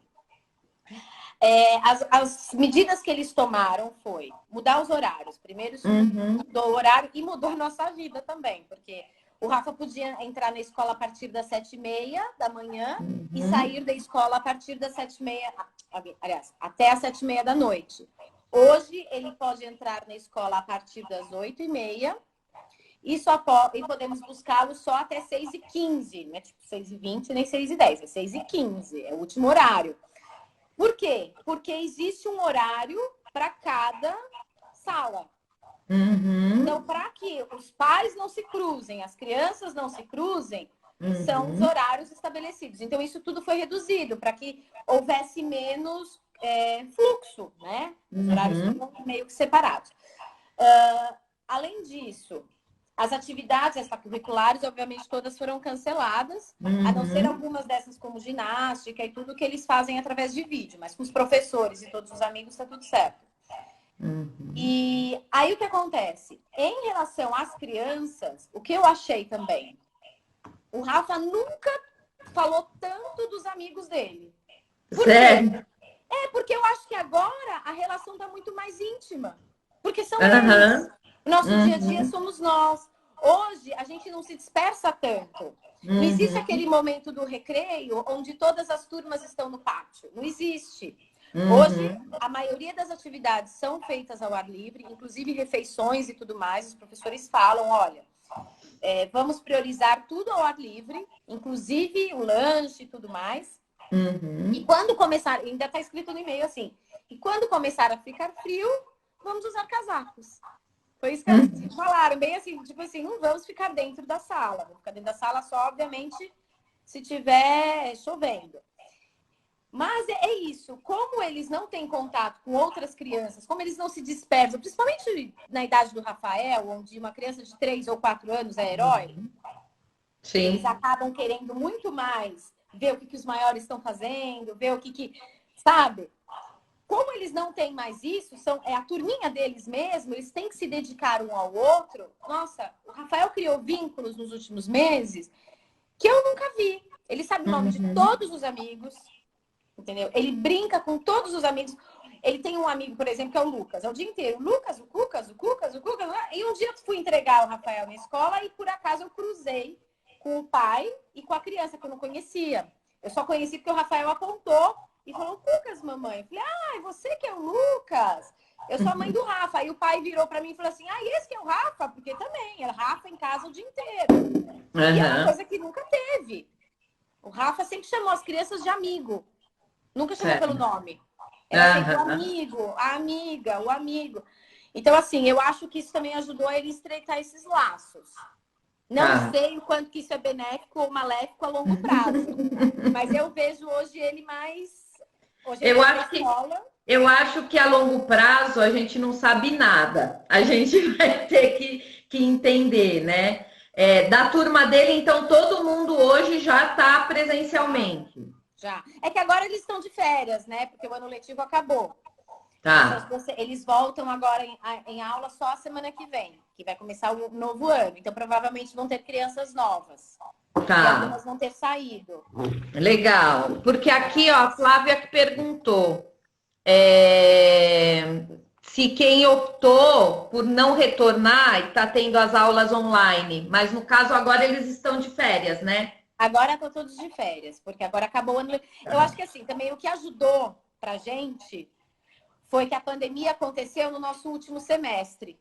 Speaker 2: As medidas que eles tomaram foi mudar os horários. Primeiro, isso mudou o horário e mudou a nossa vida também, porque o Rafa podia entrar na escola a partir das 7h30 da manhã e sair da escola a partir das 7h30, aliás, até as 7h30 da noite. Hoje, ele pode entrar na escola a partir das 8h30 e podemos buscá-lo só até 6h15, não é tipo 6h20 nem 6h10, é 6h15, é o último horário. Por quê? Porque existe um horário para cada sala. Então, para que os pais não se cruzem, as crianças não se cruzem, são os horários estabelecidos. Então, isso tudo foi reduzido para que houvesse menos fluxo, né? Os horários ficam meio que separados. Além disso, as atividades extracurriculares, obviamente, todas foram canceladas, a não ser algumas dessas como ginástica e tudo que eles fazem através de vídeo, mas com os professores e todos os amigos está tudo certo. E aí o que acontece? Em relação às crianças, o que eu achei também? O Rafa nunca falou tanto dos amigos dele. Por
Speaker 1: Sério?
Speaker 2: quê? Porque eu acho que agora a relação está muito mais íntima. Porque são eles. O nosso dia a dia somos nós. Hoje, a gente não se dispersa tanto. Não existe aquele momento do recreio onde todas as turmas estão no pátio. Não existe. Hoje, a maioria das atividades são feitas ao ar livre, inclusive refeições e tudo mais. Os professores falam, olha, vamos priorizar tudo ao ar livre, inclusive o lanche e tudo mais. E quando começar, ainda está escrito no e-mail assim, e quando começar a ficar frio, vamos usar casacos. Foi isso que eles falaram, bem assim, tipo assim, não vamos ficar dentro da sala. Vamos ficar dentro da sala só, obviamente, se tiver chovendo. Mas é isso, como eles não têm contato com outras crianças, como eles não se dispersam, principalmente na idade do Rafael, onde uma criança de 3 ou 4 anos é herói, eles acabam querendo muito mais ver o que os maiores estão fazendo, ver o que sabe? Como eles não têm mais isso, é a turminha deles mesmo, eles têm que se dedicar um ao outro. Nossa, o Rafael criou vínculos nos últimos meses que eu nunca vi. Ele sabe o nome de todos os amigos, entendeu? Ele brinca com todos os amigos. Ele tem um amigo, por exemplo, que é o Lucas. É o dia inteiro. O Lucas, o Cucas. E um dia eu fui entregar o Rafael na escola e, por acaso, eu cruzei com o pai e com a criança que eu não conhecia. Eu só conheci porque o Rafael apontou e falou, Cucas, mamãe. Eu falei, você que é o Lucas? Eu sou a mãe do Rafa. Aí o pai virou para mim e falou assim, esse que é o Rafa? Porque também, era Rafa em casa o dia inteiro. E é uma coisa que nunca teve. O Rafa sempre chamou as crianças de amigo. Nunca chamou pelo nome. Era sempre o amigo, a amiga, o amigo. Então, assim, eu acho que isso também ajudou a ele estreitar esses laços. Não sei o quanto que isso é benéfico ou maléfico a longo prazo. Mas eu vejo hoje ele mais... Hoje ele
Speaker 1: eu acho que a longo prazo a gente não sabe nada. A gente vai ter que entender, né? Da turma dele, então, todo mundo hoje já está presencialmente.
Speaker 2: Já. É que agora eles estão de férias, né? Porque o ano letivo acabou. Então, eles voltam agora em aula só a semana que vem, que vai começar o novo ano. Então, provavelmente vão ter crianças novas. E algumas vão ter saído.
Speaker 1: Legal. Porque aqui, ó, a Flávia que perguntou se quem optou por não retornar está tendo as aulas online. Mas, no caso, agora eles estão de férias, né?
Speaker 2: Agora estão todos de férias, porque agora acabou o ano. Eu acho que assim, também o que ajudou pra gente foi que a pandemia aconteceu no nosso último semestre.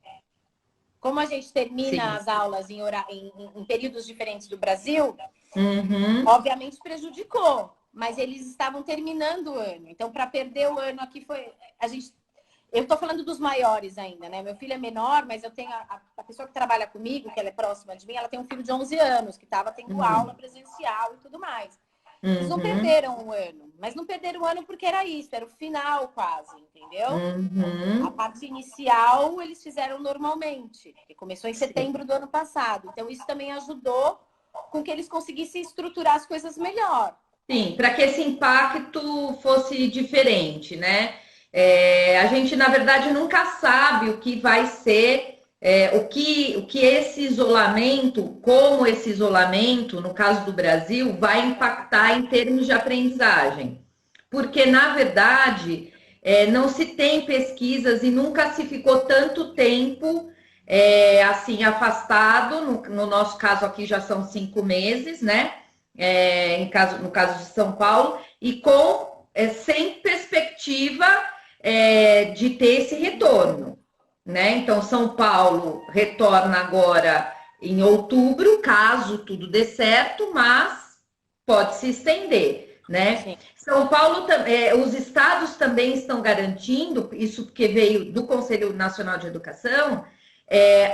Speaker 2: Como a gente termina as aulas em períodos diferentes do Brasil, obviamente prejudicou, mas eles estavam terminando o ano. Então, para perder o ano aqui foi... Eu estou falando dos maiores ainda, né? Meu filho é menor, mas eu tenho a pessoa que trabalha comigo, que ela é próxima de mim, ela tem um filho de 11 anos, que estava tendo aula presencial e tudo mais. Eles não perderam um ano, mas não perderam um ano porque era isso, era o final quase, entendeu? A parte inicial eles fizeram normalmente, que começou em setembro do ano passado. Então isso também ajudou com que eles conseguissem estruturar as coisas melhor.
Speaker 1: Sim, para que esse impacto fosse diferente, né? A gente, na verdade, nunca sabe o que vai ser, o que esse isolamento, como esse isolamento, no caso do Brasil, vai impactar em termos de aprendizagem. Porque, na verdade, não se tem pesquisas e nunca se ficou tanto tempo assim afastado. No nosso caso aqui já são 5 meses, né? No caso de São Paulo, e sem perspectiva de ter esse retorno, né? Então, São Paulo retorna agora em outubro, caso tudo dê certo, mas pode se estender, né?
Speaker 2: Sim.
Speaker 1: São Paulo, os estados também estão garantindo, isso porque veio do Conselho Nacional de Educação,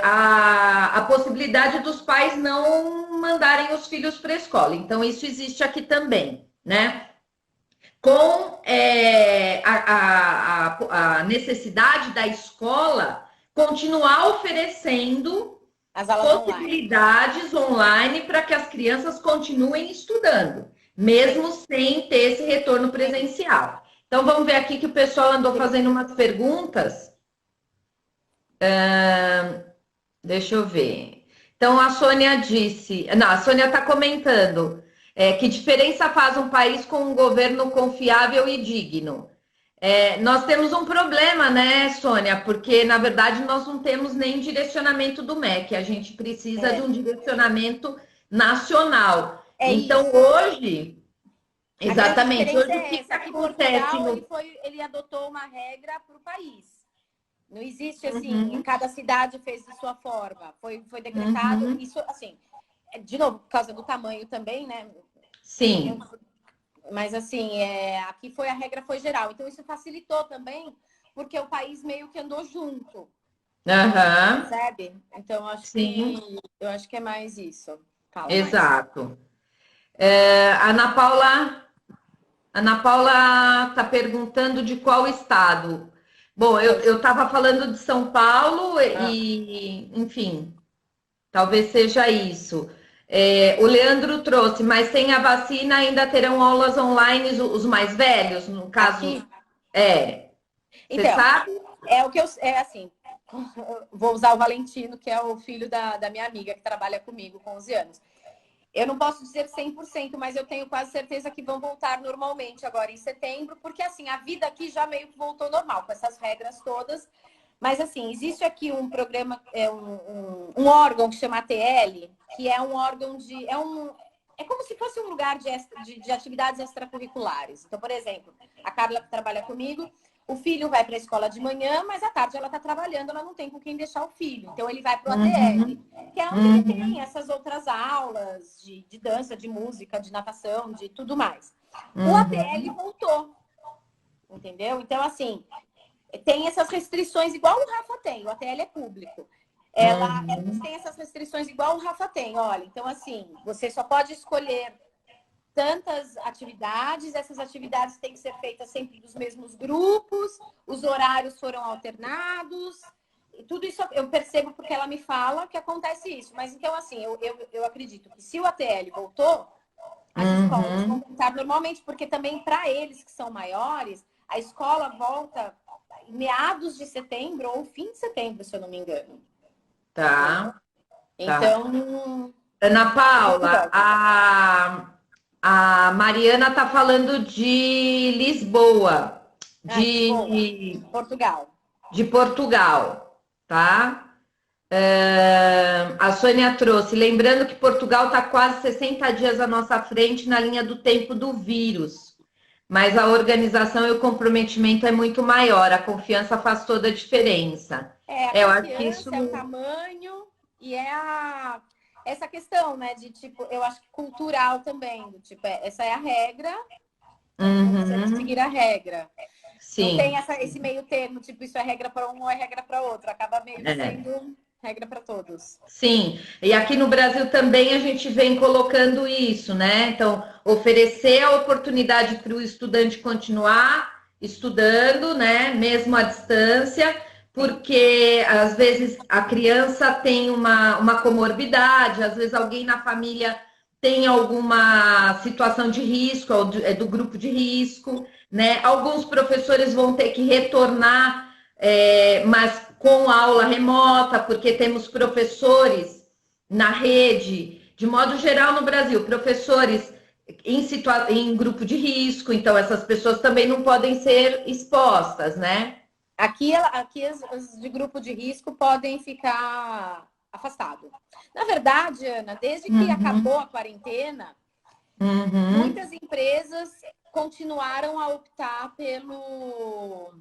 Speaker 1: a possibilidade dos pais não mandarem os filhos para a escola. Então, isso existe aqui também, né? Com a necessidade da escola continuar oferecendo
Speaker 2: as aulas
Speaker 1: possibilidades online para que as crianças continuem estudando, mesmo sem ter esse retorno presencial. Então, vamos ver aqui que o pessoal andou fazendo umas perguntas. Deixa eu ver. Então, a Sônia disse... Não, a Sônia está comentando. Que diferença faz um país com um governo confiável e digno? Nós temos um problema, né, Sônia? Porque, na verdade, nós não temos nem direcionamento do MEC. A gente precisa de um direcionamento nacional. Então,
Speaker 2: isso.
Speaker 1: hoje... Exatamente.
Speaker 2: A
Speaker 1: Hoje,
Speaker 2: diferença
Speaker 1: o que
Speaker 2: essa. Aqui
Speaker 1: acontece
Speaker 2: Portugal, ele adotou uma regra para o país. Não existe assim, cada cidade fez de sua forma. Foi decretado isso, assim, de novo, por causa do tamanho também, né?
Speaker 1: Sim.
Speaker 2: Mas assim, aqui a regra foi geral. Então isso facilitou também, porque o país meio que andou junto. Percebe? Então eu acho que é mais isso. Fala
Speaker 1: Exato. Ana Paula está perguntando de qual estado. Bom, eu estava falando de São Paulo e, enfim, talvez seja isso. O Leandro trouxe, mas sem a vacina ainda terão aulas online os mais velhos, no caso.
Speaker 2: Aqui?
Speaker 1: Você
Speaker 2: então,
Speaker 1: sabe?
Speaker 2: O que assim, vou usar o Valentino, que é o filho da minha amiga que trabalha comigo com 11 anos. Eu não posso dizer 100%, mas eu tenho quase certeza que vão voltar normalmente agora em setembro, porque assim, a vida aqui já meio que voltou normal, com essas regras todas. Mas assim, existe aqui um programa, um órgão que chama ATL, que é um órgão é como se fosse um lugar de atividades extracurriculares. Então, por exemplo, a Carla que trabalha comigo, o filho vai para a escola de manhã, mas à tarde ela está trabalhando, ela não tem com quem deixar o filho. Então, ele vai para o ATL, que é onde ele tem essas outras aulas de dança, de música, de natação, de tudo mais. O ATL voltou, entendeu? Então, assim, tem essas restrições igual o Rafa tem. O ATL é público. Elas têm essas restrições igual o Rafa tem. Olha, então, assim, você só pode escolher tantas atividades, essas atividades têm que ser feitas sempre dos mesmos grupos, os horários foram alternados, e tudo isso eu percebo porque ela me fala que acontece isso. Mas então, assim, eu acredito que se o ATL voltou, as escolas vão voltar normalmente, porque também para eles que são maiores, a escola volta em meados de setembro ou fim de setembro, se eu não me engano.
Speaker 1: Tá.
Speaker 2: Então...
Speaker 1: Ana Paula, a Mariana está falando de Lisboa,
Speaker 2: de Portugal.
Speaker 1: De Portugal, tá? A Sônia trouxe, lembrando que Portugal está quase 60 dias à nossa frente na linha do tempo do vírus, mas a organização e o comprometimento é muito maior, a confiança faz toda a diferença.
Speaker 2: Eu acho que isso é o tamanho e essa questão, né, de tipo, eu acho que cultural também, tipo, essa é a regra, você seguir a regra. Sim. Não tem esse meio termo, tipo, isso é regra para um ou é regra para outro, acaba meio sendo... Regra para todos.
Speaker 1: Sim, e aqui no Brasil também a gente vem colocando isso, né? Então, oferecer a oportunidade para o estudante continuar estudando, né? Mesmo à distância, porque às vezes a criança tem uma comorbidade, às vezes alguém na família tem alguma situação de risco, é do grupo de risco, né? Alguns professores vão ter que retornar, mas com aula remota, porque temos professores na rede, de modo geral no Brasil, professores em grupo de risco, então essas pessoas também não podem ser expostas, né?
Speaker 2: Aqui as de grupo de risco podem ficar afastados. Na verdade, Ana, desde que acabou a quarentena, muitas empresas continuaram a optar pelo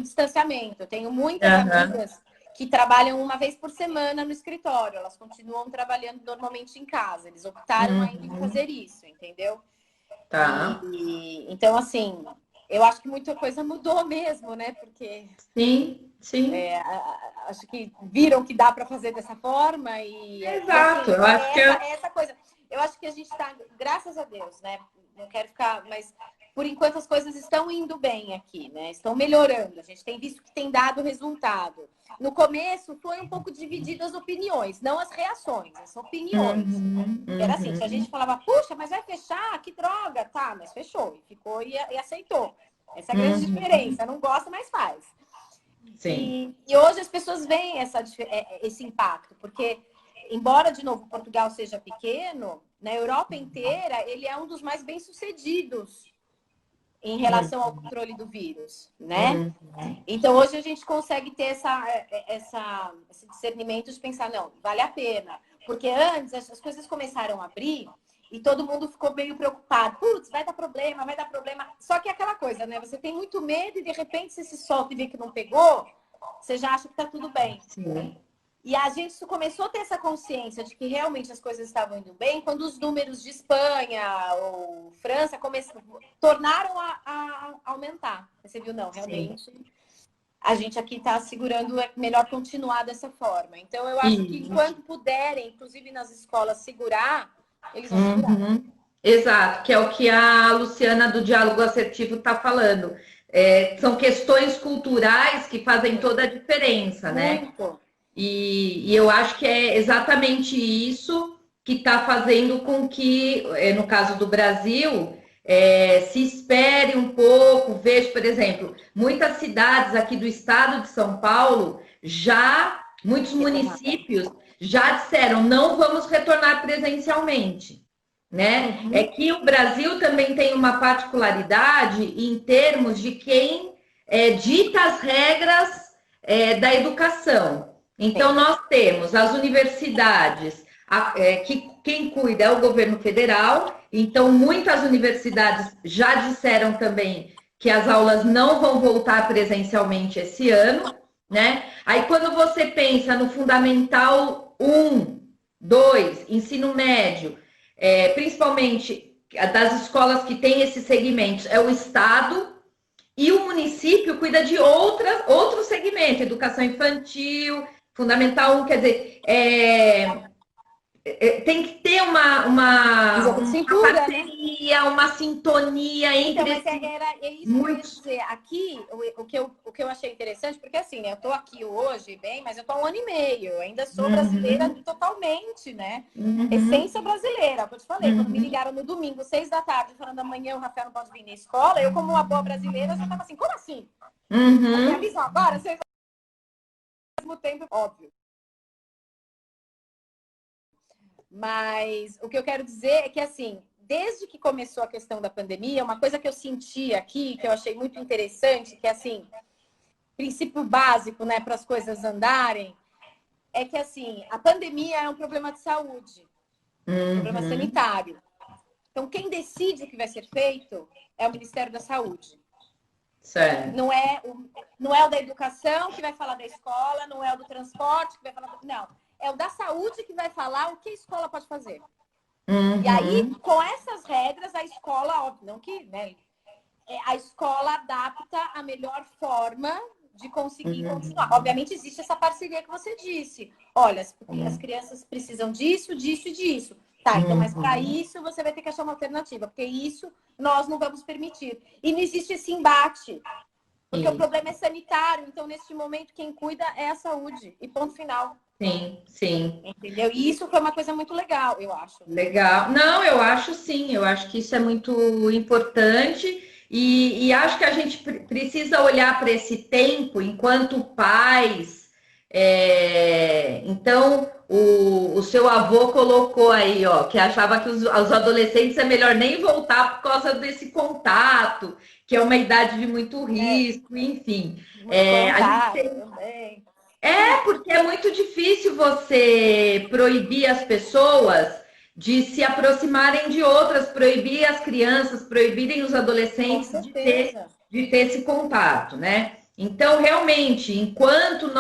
Speaker 2: distanciamento. Eu tenho muitas amigas que trabalham uma vez por semana no escritório. Elas continuam trabalhando normalmente em casa. Eles optaram ainda em fazer isso, entendeu?
Speaker 1: Tá.
Speaker 2: Então, assim, eu acho que muita coisa mudou mesmo, né? Porque
Speaker 1: sim.
Speaker 2: acho que viram que dá para fazer dessa forma
Speaker 1: Exato,
Speaker 2: assim,
Speaker 1: eu acho que
Speaker 2: essa coisa. Eu acho que a gente está, graças a Deus, né? Não quero ficar, mas por enquanto as coisas estão indo bem aqui, né? Estão melhorando. A gente tem visto que tem dado resultado. No começo foi um pouco divididas as opiniões, não as reações, as opiniões. Era assim, a gente falava, puxa, mas vai fechar? Que droga! Tá, mas fechou. E ficou e aceitou. Essa é a grande diferença. Não gosta, mas faz.
Speaker 1: Sim.
Speaker 2: E hoje as pessoas veem esse impacto, porque, embora, de novo, Portugal seja pequeno, na Europa inteira, ele é um dos mais bem-sucedidos em relação ao controle do vírus, né? Então, hoje a gente consegue ter esse discernimento de pensar, não, vale a pena. Porque antes, as coisas começaram a abrir e todo mundo ficou meio preocupado. Putz, vai dar problema, vai dar problema. Só que é aquela coisa, né? Você tem muito medo e, de repente, você se solta e vê que não pegou, você já acha que tá tudo bem.
Speaker 1: Sim.
Speaker 2: E a gente começou a ter essa consciência de que realmente as coisas estavam indo bem quando os números de Espanha ou França tornaram a aumentar. Você viu? Não, realmente. Sim. A gente aqui está segurando, é melhor continuar dessa forma. Então, eu acho que quando puderem, inclusive nas escolas, segurar, eles vão segurar.
Speaker 1: Exato, que é o que a Luciana do Diálogo Assertivo está falando. São questões culturais que fazem toda a diferença, né?
Speaker 2: Muito.
Speaker 1: E eu acho que é exatamente isso que está fazendo com que, no caso do Brasil, se espere um pouco. Vejo, por exemplo, muitas cidades aqui do estado de São Paulo, muitos municípios já disseram, não vamos retornar presencialmente, né? É que o Brasil também tem uma particularidade em termos de quem dita as regras da educação. Então, nós temos as universidades, que quem cuida é o governo federal, então muitas universidades já disseram também que as aulas não vão voltar presencialmente esse ano, né? Aí, quando você pensa no Fundamental 1, 2, ensino médio, principalmente das escolas que têm esses segmentos, é o Estado, e o município cuida de outro segmento, educação infantil, Fundamental 1, quer dizer, tem que ter uma parceria, né? Uma sintonia entre
Speaker 2: então, é isso muitos... que eu ia dizer. Aqui, o que eu achei interessante, porque assim, né, eu estou aqui hoje, bem, mas eu estou há 1 ano e meio, eu ainda sou brasileira totalmente, né? Essência brasileira, como eu te falei, quando me ligaram no domingo, 6 da tarde, falando amanhã o Rafael não pode vir na escola, eu, como uma boa brasileira, já estava assim, como assim? Me avisam agora? Vocês ao mesmo tempo, óbvio. Mas o que eu quero dizer é que, assim, desde que começou a questão da pandemia, uma coisa que eu senti aqui, que eu achei muito interessante, que é, assim, princípio básico, né, para as coisas andarem, é que, assim, a pandemia é um problema de saúde, um problema sanitário. Então, quem decide o que vai ser feito é o Ministério da Saúde.
Speaker 1: Certo.
Speaker 2: Não é o da educação que vai falar da escola, não é o do transporte que vai falar... Não. É o da saúde que vai falar o que a escola pode fazer. E aí, com essas regras, a escola, óbvio, não que, né? A escola adapta a melhor forma de conseguir continuar. Obviamente existe essa parceria que você disse. Olha, as crianças precisam disso, disso e disso. Tá, então, mas para isso você vai ter que achar uma alternativa, porque isso nós não vamos permitir. E não existe esse embate, porque o problema é sanitário, então neste momento quem cuida é a saúde, e ponto final.
Speaker 1: Sim, sim.
Speaker 2: Entendeu? E isso foi uma coisa muito legal, eu acho.
Speaker 1: Legal. Não, eu acho sim, eu acho que isso é muito importante e acho que a gente precisa olhar para esse tempo enquanto pais. Então, o seu avô colocou aí, ó, que achava que os adolescentes é melhor nem voltar por causa desse contato, que é uma idade de muito risco, enfim. A gente tem...
Speaker 2: também.
Speaker 1: Porque é muito difícil você proibir as pessoas de se aproximarem de outras, proibir as crianças, proibirem os adolescentes de ter esse contato, né? Então, realmente, enquanto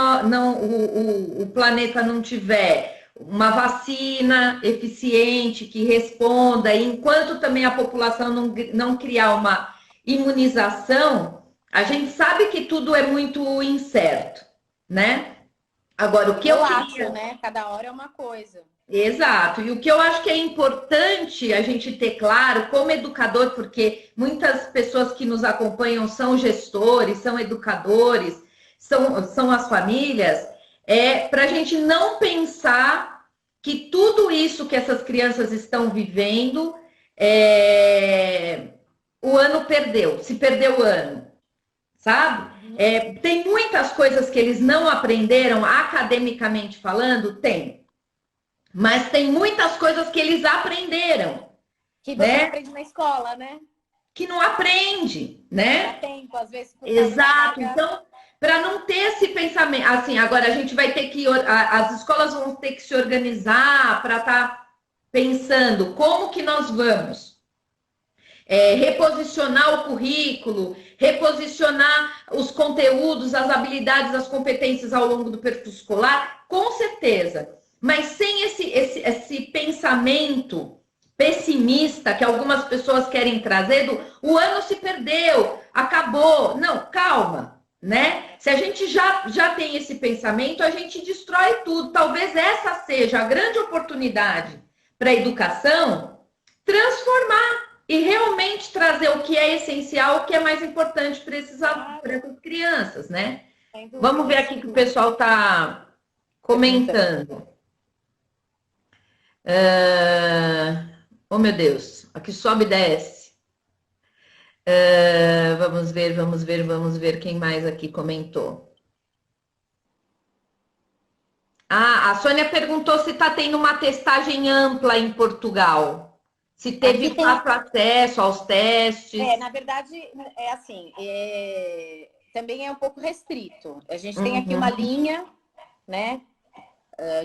Speaker 1: o planeta não tiver uma vacina eficiente que responda, e enquanto também a população não criar uma imunização, a gente sabe que tudo é muito incerto, né? Agora, o que eu queria...
Speaker 2: acho, né? Cada hora é uma coisa.
Speaker 1: Exato. E o que eu acho que é importante a gente ter claro, como educador, porque muitas pessoas que nos acompanham são gestores, são educadores, são as famílias, para a gente não pensar que tudo isso que essas crianças estão vivendo, o ano perdeu, se perdeu o ano, sabe? Tem muitas coisas que eles não aprenderam academicamente falando, tem. Mas tem muitas coisas que eles aprenderam.
Speaker 2: Que você não aprende na escola, né?
Speaker 1: Que não aprende, né?
Speaker 2: Dá tempo, às vezes.
Speaker 1: Exato. Então, para não ter esse pensamento, assim, agora a gente vai ter que, as escolas vão ter que se organizar para estar pensando como que nós vamos reposicionar o currículo, reposicionar os conteúdos, as habilidades, as competências ao longo do percurso escolar, com certeza. Mas sem esse pensamento pessimista que algumas pessoas querem trazer o ano se perdeu, acabou. Não, calma, né? Se a gente já tem esse pensamento, a gente destrói tudo. Talvez essa seja a grande oportunidade para a educação transformar e realmente trazer o que é essencial, o que é mais importante para essas crianças, né? Vamos ver aqui que o pessoal está comentando. Oh, meu Deus, aqui sobe e desce. Vamos ver quem mais aqui comentou. A Sônia perguntou se está tendo uma testagem ampla em Portugal. Se teve fácil acesso aos testes.
Speaker 2: Na verdade, é assim, também é um pouco restrito. A gente tem aqui uma linha, né,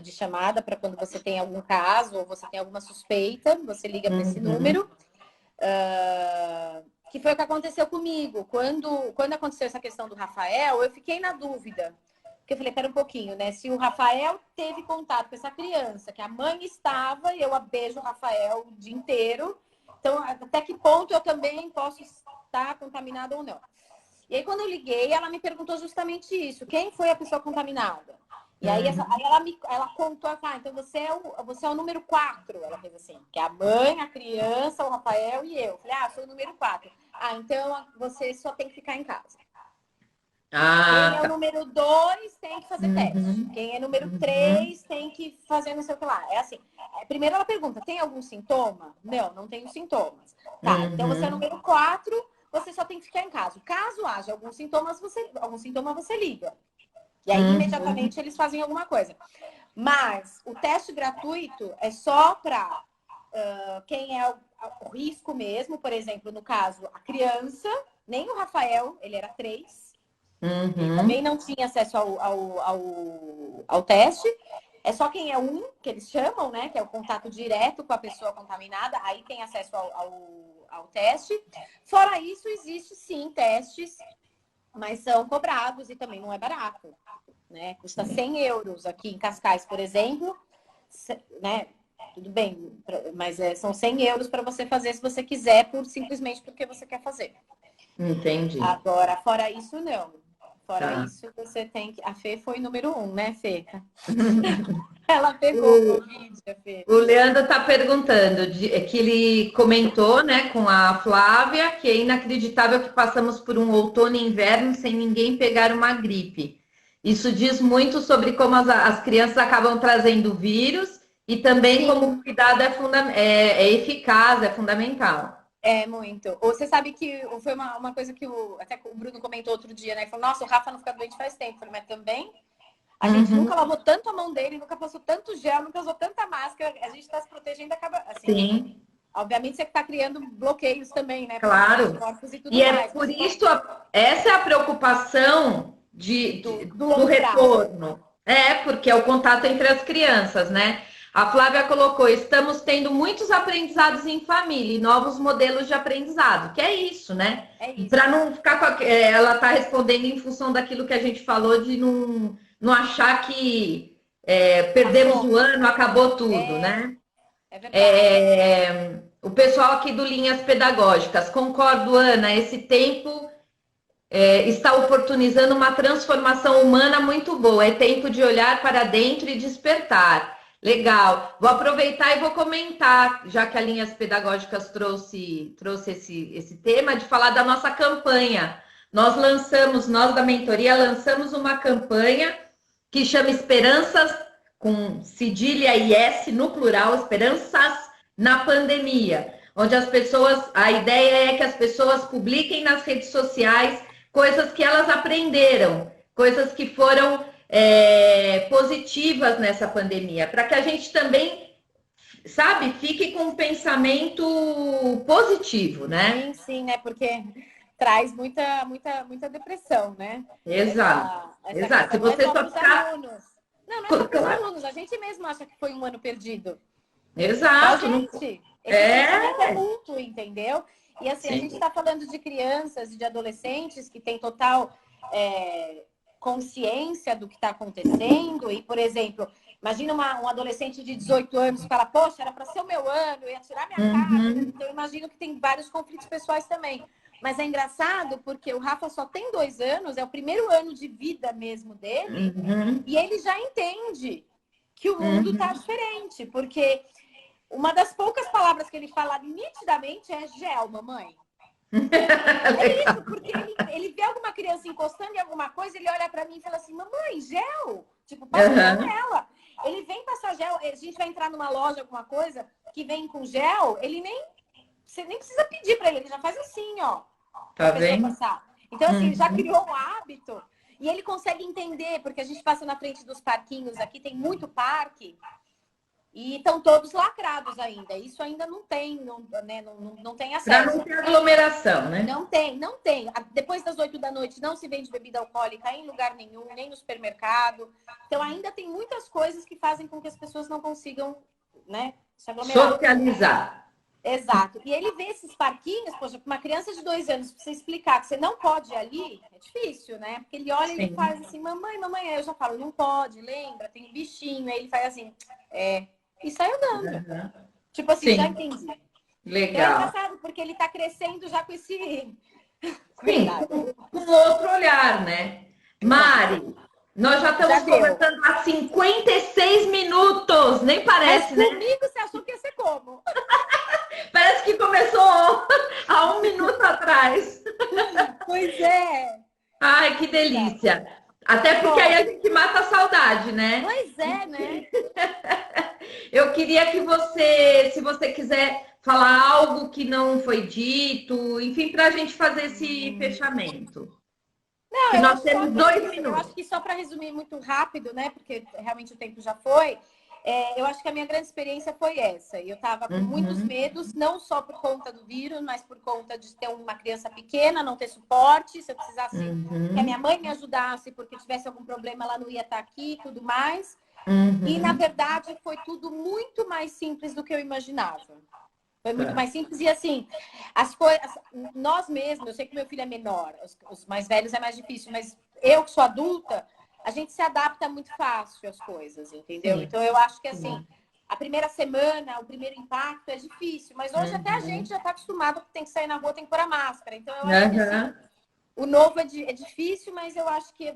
Speaker 2: de chamada para quando você tem algum caso ou você tem alguma suspeita, você liga para esse número. Que foi o que aconteceu comigo. Quando aconteceu essa questão do Rafael, eu fiquei na dúvida. Porque eu falei, pera um pouquinho, né? Se o Rafael teve contato com essa criança, que a mãe estava, e eu beijo o Rafael o dia inteiro. Então, até que ponto eu também posso estar contaminada ou não? E aí, quando eu liguei, ela me perguntou justamente isso. Quem foi a pessoa contaminada? E aí, ela contou, então você é o número 4. Ela fez assim, que é a mãe, a criança, o Rafael e eu. Eu falei, sou o número 4. Então você só tem que ficar em casa. Quem é o número 2 tem que fazer teste. Quem é número 3 tem que fazer não sei o que lá. É assim. Primeiro ela pergunta, tem algum sintoma? Não tenho sintomas. Tá, então você é número 4, você só tem que ficar em casa. Caso haja algum sintoma, você liga. E aí, imediatamente, eles fazem alguma coisa. Mas o teste gratuito é só para quem é o risco mesmo. Por exemplo, no caso, a criança, nem o Rafael, ele era 3. Ele também não tinha acesso ao teste. É só quem é 1, que eles chamam, né? Que é o contato direto com a pessoa contaminada. Aí tem acesso ao teste. Fora isso, existe sim testes, mas são cobrados e também não é barato, né? Custa 100 euros aqui em Cascais, por exemplo, né? Tudo bem, mas são 100 euros para você fazer se você quiser, simplesmente porque você quer fazer.
Speaker 1: Entendi.
Speaker 2: Agora, fora isso, não. Fora
Speaker 1: Tá.
Speaker 2: isso, você tem que... A Fê foi número 1, né, Fê? Ela pegou o Covid, a Fê.
Speaker 1: O Leandro está perguntando que ele comentou, né, com a Flávia, que é inacreditável que passamos por um outono e inverno sem ninguém pegar uma gripe. Isso diz muito sobre como as crianças acabam trazendo vírus e também
Speaker 2: Sim.
Speaker 1: como o cuidado é eficaz, é fundamental.
Speaker 2: É, muito. Você sabe que foi uma coisa que até o Bruno comentou outro dia, né? Ele falou, nossa, o Rafa não fica doente faz tempo. Eu falei, mas também a gente nunca lavou tanto a mão dele, nunca passou tanto gel, nunca usou tanta máscara. A gente está se protegendo, acaba assim.
Speaker 1: Sim,
Speaker 2: Obviamente você está criando bloqueios também, né? Para
Speaker 1: claro.
Speaker 2: os corpos e tudo
Speaker 1: E é
Speaker 2: mais.
Speaker 1: por isso, essa é a preocupação
Speaker 2: Do
Speaker 1: do
Speaker 2: longo prazo.
Speaker 1: retorno. É, porque é o contato entre as crianças, né? A Flávia colocou: estamos tendo muitos aprendizados em família e novos modelos de aprendizado, que é isso, né?
Speaker 2: É isso.
Speaker 1: Para não ficar ela está respondendo em função daquilo que a gente falou, de não achar que perdemos o ano, acabou tudo, né?
Speaker 2: É verdade.
Speaker 1: O pessoal aqui do Linhas Pedagógicas, concordo, Ana, esse tempo está oportunizando uma transformação humana muito boa. É tempo de olhar para dentro e despertar. Legal. Vou aproveitar e vou comentar, já que a Linhas Pedagógicas trouxe esse tema, de falar da nossa campanha. Nós da mentoria, lançamos uma campanha que chama Esperanças, com cedilha e S no plural, Esperanças na Pandemia, onde a ideia é que as pessoas publiquem nas redes sociais coisas que elas aprenderam, coisas que foram positivas nessa pandemia, para que a gente também, sabe, fique com um pensamento positivo, né?
Speaker 2: Sim, né? Porque traz muita depressão, né?
Speaker 1: Exato,
Speaker 2: Essa
Speaker 1: exato. Se
Speaker 2: questão não é
Speaker 1: você
Speaker 2: só
Speaker 1: só
Speaker 2: para os
Speaker 1: ficar...
Speaker 2: alunos. Não é só para os alunos. A gente mesmo acha que foi um ano perdido. Só a
Speaker 1: Exato.
Speaker 2: gente. Esse sentimento é
Speaker 1: É,
Speaker 2: mútuo, entendeu? E assim, a gente
Speaker 1: sim.
Speaker 2: está falando de crianças e de adolescentes que têm total consciência do que está acontecendo. E, por exemplo, imagina um adolescente de 18 anos que fala, poxa, era para ser o meu ano, eu ia tirar minha carta.
Speaker 1: Uhum,
Speaker 2: Então, eu imagino que tem vários conflitos pessoais também. Mas é engraçado porque o Rafa só tem 2 anos, é o primeiro ano de vida mesmo dele,
Speaker 1: uhum,
Speaker 2: e ele já entende que o mundo está
Speaker 1: uhum.
Speaker 2: diferente, porque uma das poucas palavras que ele fala nitidamente é gel, mamãe. É isso, porque ele vê alguma criança encostando em alguma coisa, ele olha para mim e fala assim, mamãe, gel? Tipo, passa gel
Speaker 1: Uhum.
Speaker 2: nela. Ele vem passar gel, a gente vai entrar numa loja, alguma coisa, que vem com gel, você nem precisa pedir para ele já faz assim, ó, para
Speaker 1: Tá
Speaker 2: a pessoa
Speaker 1: vendo?
Speaker 2: passar. Então, assim, ele já
Speaker 1: Uhum.
Speaker 2: criou um hábito e ele consegue entender, porque a gente passa na frente dos parquinhos aqui, tem muito parque, e estão todos lacrados ainda. Isso ainda não tem, não tem
Speaker 1: Para não
Speaker 2: acesso.
Speaker 1: ter aglomeração, né?
Speaker 2: Não tem. Depois das 8 da noite não se vende bebida alcoólica em lugar nenhum, nem no supermercado. Então ainda tem muitas coisas que fazem com que as pessoas não consigam, né, se aglomerar.
Speaker 1: Socializar.
Speaker 2: Exato. E ele vê esses parquinhos, poxa, para uma criança de 2 anos, para você explicar que você não pode ir ali, é difícil, né? Porque ele olha e ele
Speaker 1: Sim.
Speaker 2: faz assim, mamãe, mamãe. Aí eu já falo, não pode, lembra, tem um bichinho. Aí ele faz assim, e sai andando.
Speaker 1: Uhum.
Speaker 2: Tipo assim, já
Speaker 1: Sim,
Speaker 2: entendi. Então é
Speaker 1: legal.
Speaker 2: engraçado, porque ele tá crescendo já com esse...
Speaker 1: Sim,
Speaker 2: Coitado.
Speaker 1: com outro olhar, né?
Speaker 2: Exato.
Speaker 1: Mari, nós já
Speaker 2: Já
Speaker 1: estamos
Speaker 2: deu.
Speaker 1: conversando há 56 minutos, nem
Speaker 2: Mas
Speaker 1: parece, né?
Speaker 2: comigo você achou que ia ser como?
Speaker 1: Parece que começou há 1 minuto atrás.
Speaker 2: Pois é.
Speaker 1: Ai, que delícia. Até porque aí a
Speaker 2: Bom,
Speaker 1: gente mata a saudade, né?
Speaker 2: pois é, né?
Speaker 1: Eu queria que você, se você quiser falar algo que não foi dito, enfim, para a gente fazer esse fechamento.
Speaker 2: Não,
Speaker 1: Que
Speaker 2: eu
Speaker 1: nós
Speaker 2: acho só
Speaker 1: temos
Speaker 2: que é
Speaker 1: 2
Speaker 2: isso. Eu acho
Speaker 1: minutos.
Speaker 2: que só para resumir muito rápido, né? Porque realmente o tempo já foi. Eu acho que a minha grande experiência foi essa. Eu estava com muitos
Speaker 1: Uhum,
Speaker 2: medos, não só por conta do vírus, mas por conta de ter uma criança pequena, não ter suporte. Se eu precisasse que a minha
Speaker 1: uhum,
Speaker 2: mãe me ajudasse, porque tivesse algum problema, ela não ia estar aqui e tudo mais. E, na
Speaker 1: uhum.
Speaker 2: verdade, foi tudo muito mais simples do que eu imaginava. Foi muito
Speaker 1: Tá.
Speaker 2: mais simples. E, assim, as coisas... Nós mesmos, eu sei que meu filho é menor, os mais velhos é mais difícil, mas eu que sou adulta, a gente se adapta muito fácil às coisas, entendeu?
Speaker 1: Sim,
Speaker 2: Então, eu acho que, assim,
Speaker 1: sim.
Speaker 2: a primeira semana, o primeiro impacto é difícil. Mas hoje até a gente
Speaker 1: Uhum.
Speaker 2: já está acostumado que tem que sair na rua, tem que pôr a máscara. Então, eu acho que, assim,
Speaker 1: Aham.
Speaker 2: o novo é difícil, mas eu acho que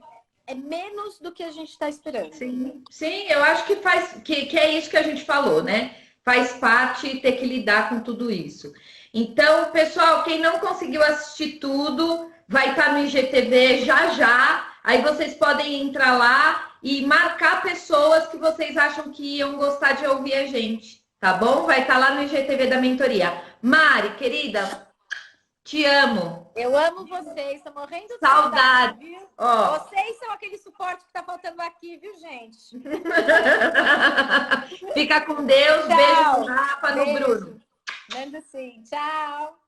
Speaker 2: é menos do que a gente está esperando.
Speaker 1: Sim, sim, eu acho que é isso que a gente falou, né? Faz parte ter que lidar com tudo isso. Então, pessoal, quem não conseguiu assistir tudo, vai estar no IGTV já já. Aí vocês podem entrar lá e marcar pessoas que vocês acham que iam gostar de ouvir a gente, tá bom? Vai estar lá no IGTV da mentoria. Mari, querida, te amo.
Speaker 2: Eu amo vocês, estou morrendo de
Speaker 1: Saudade.
Speaker 2: viu?
Speaker 1: Ó.
Speaker 2: Vocês são aquele suporte que tá faltando aqui, viu, gente?
Speaker 1: Fica com Deus.
Speaker 2: Tchau.
Speaker 1: Beijo no Rafa, no
Speaker 2: Beijo.
Speaker 1: Bruno.
Speaker 2: Manda sim. Tchau.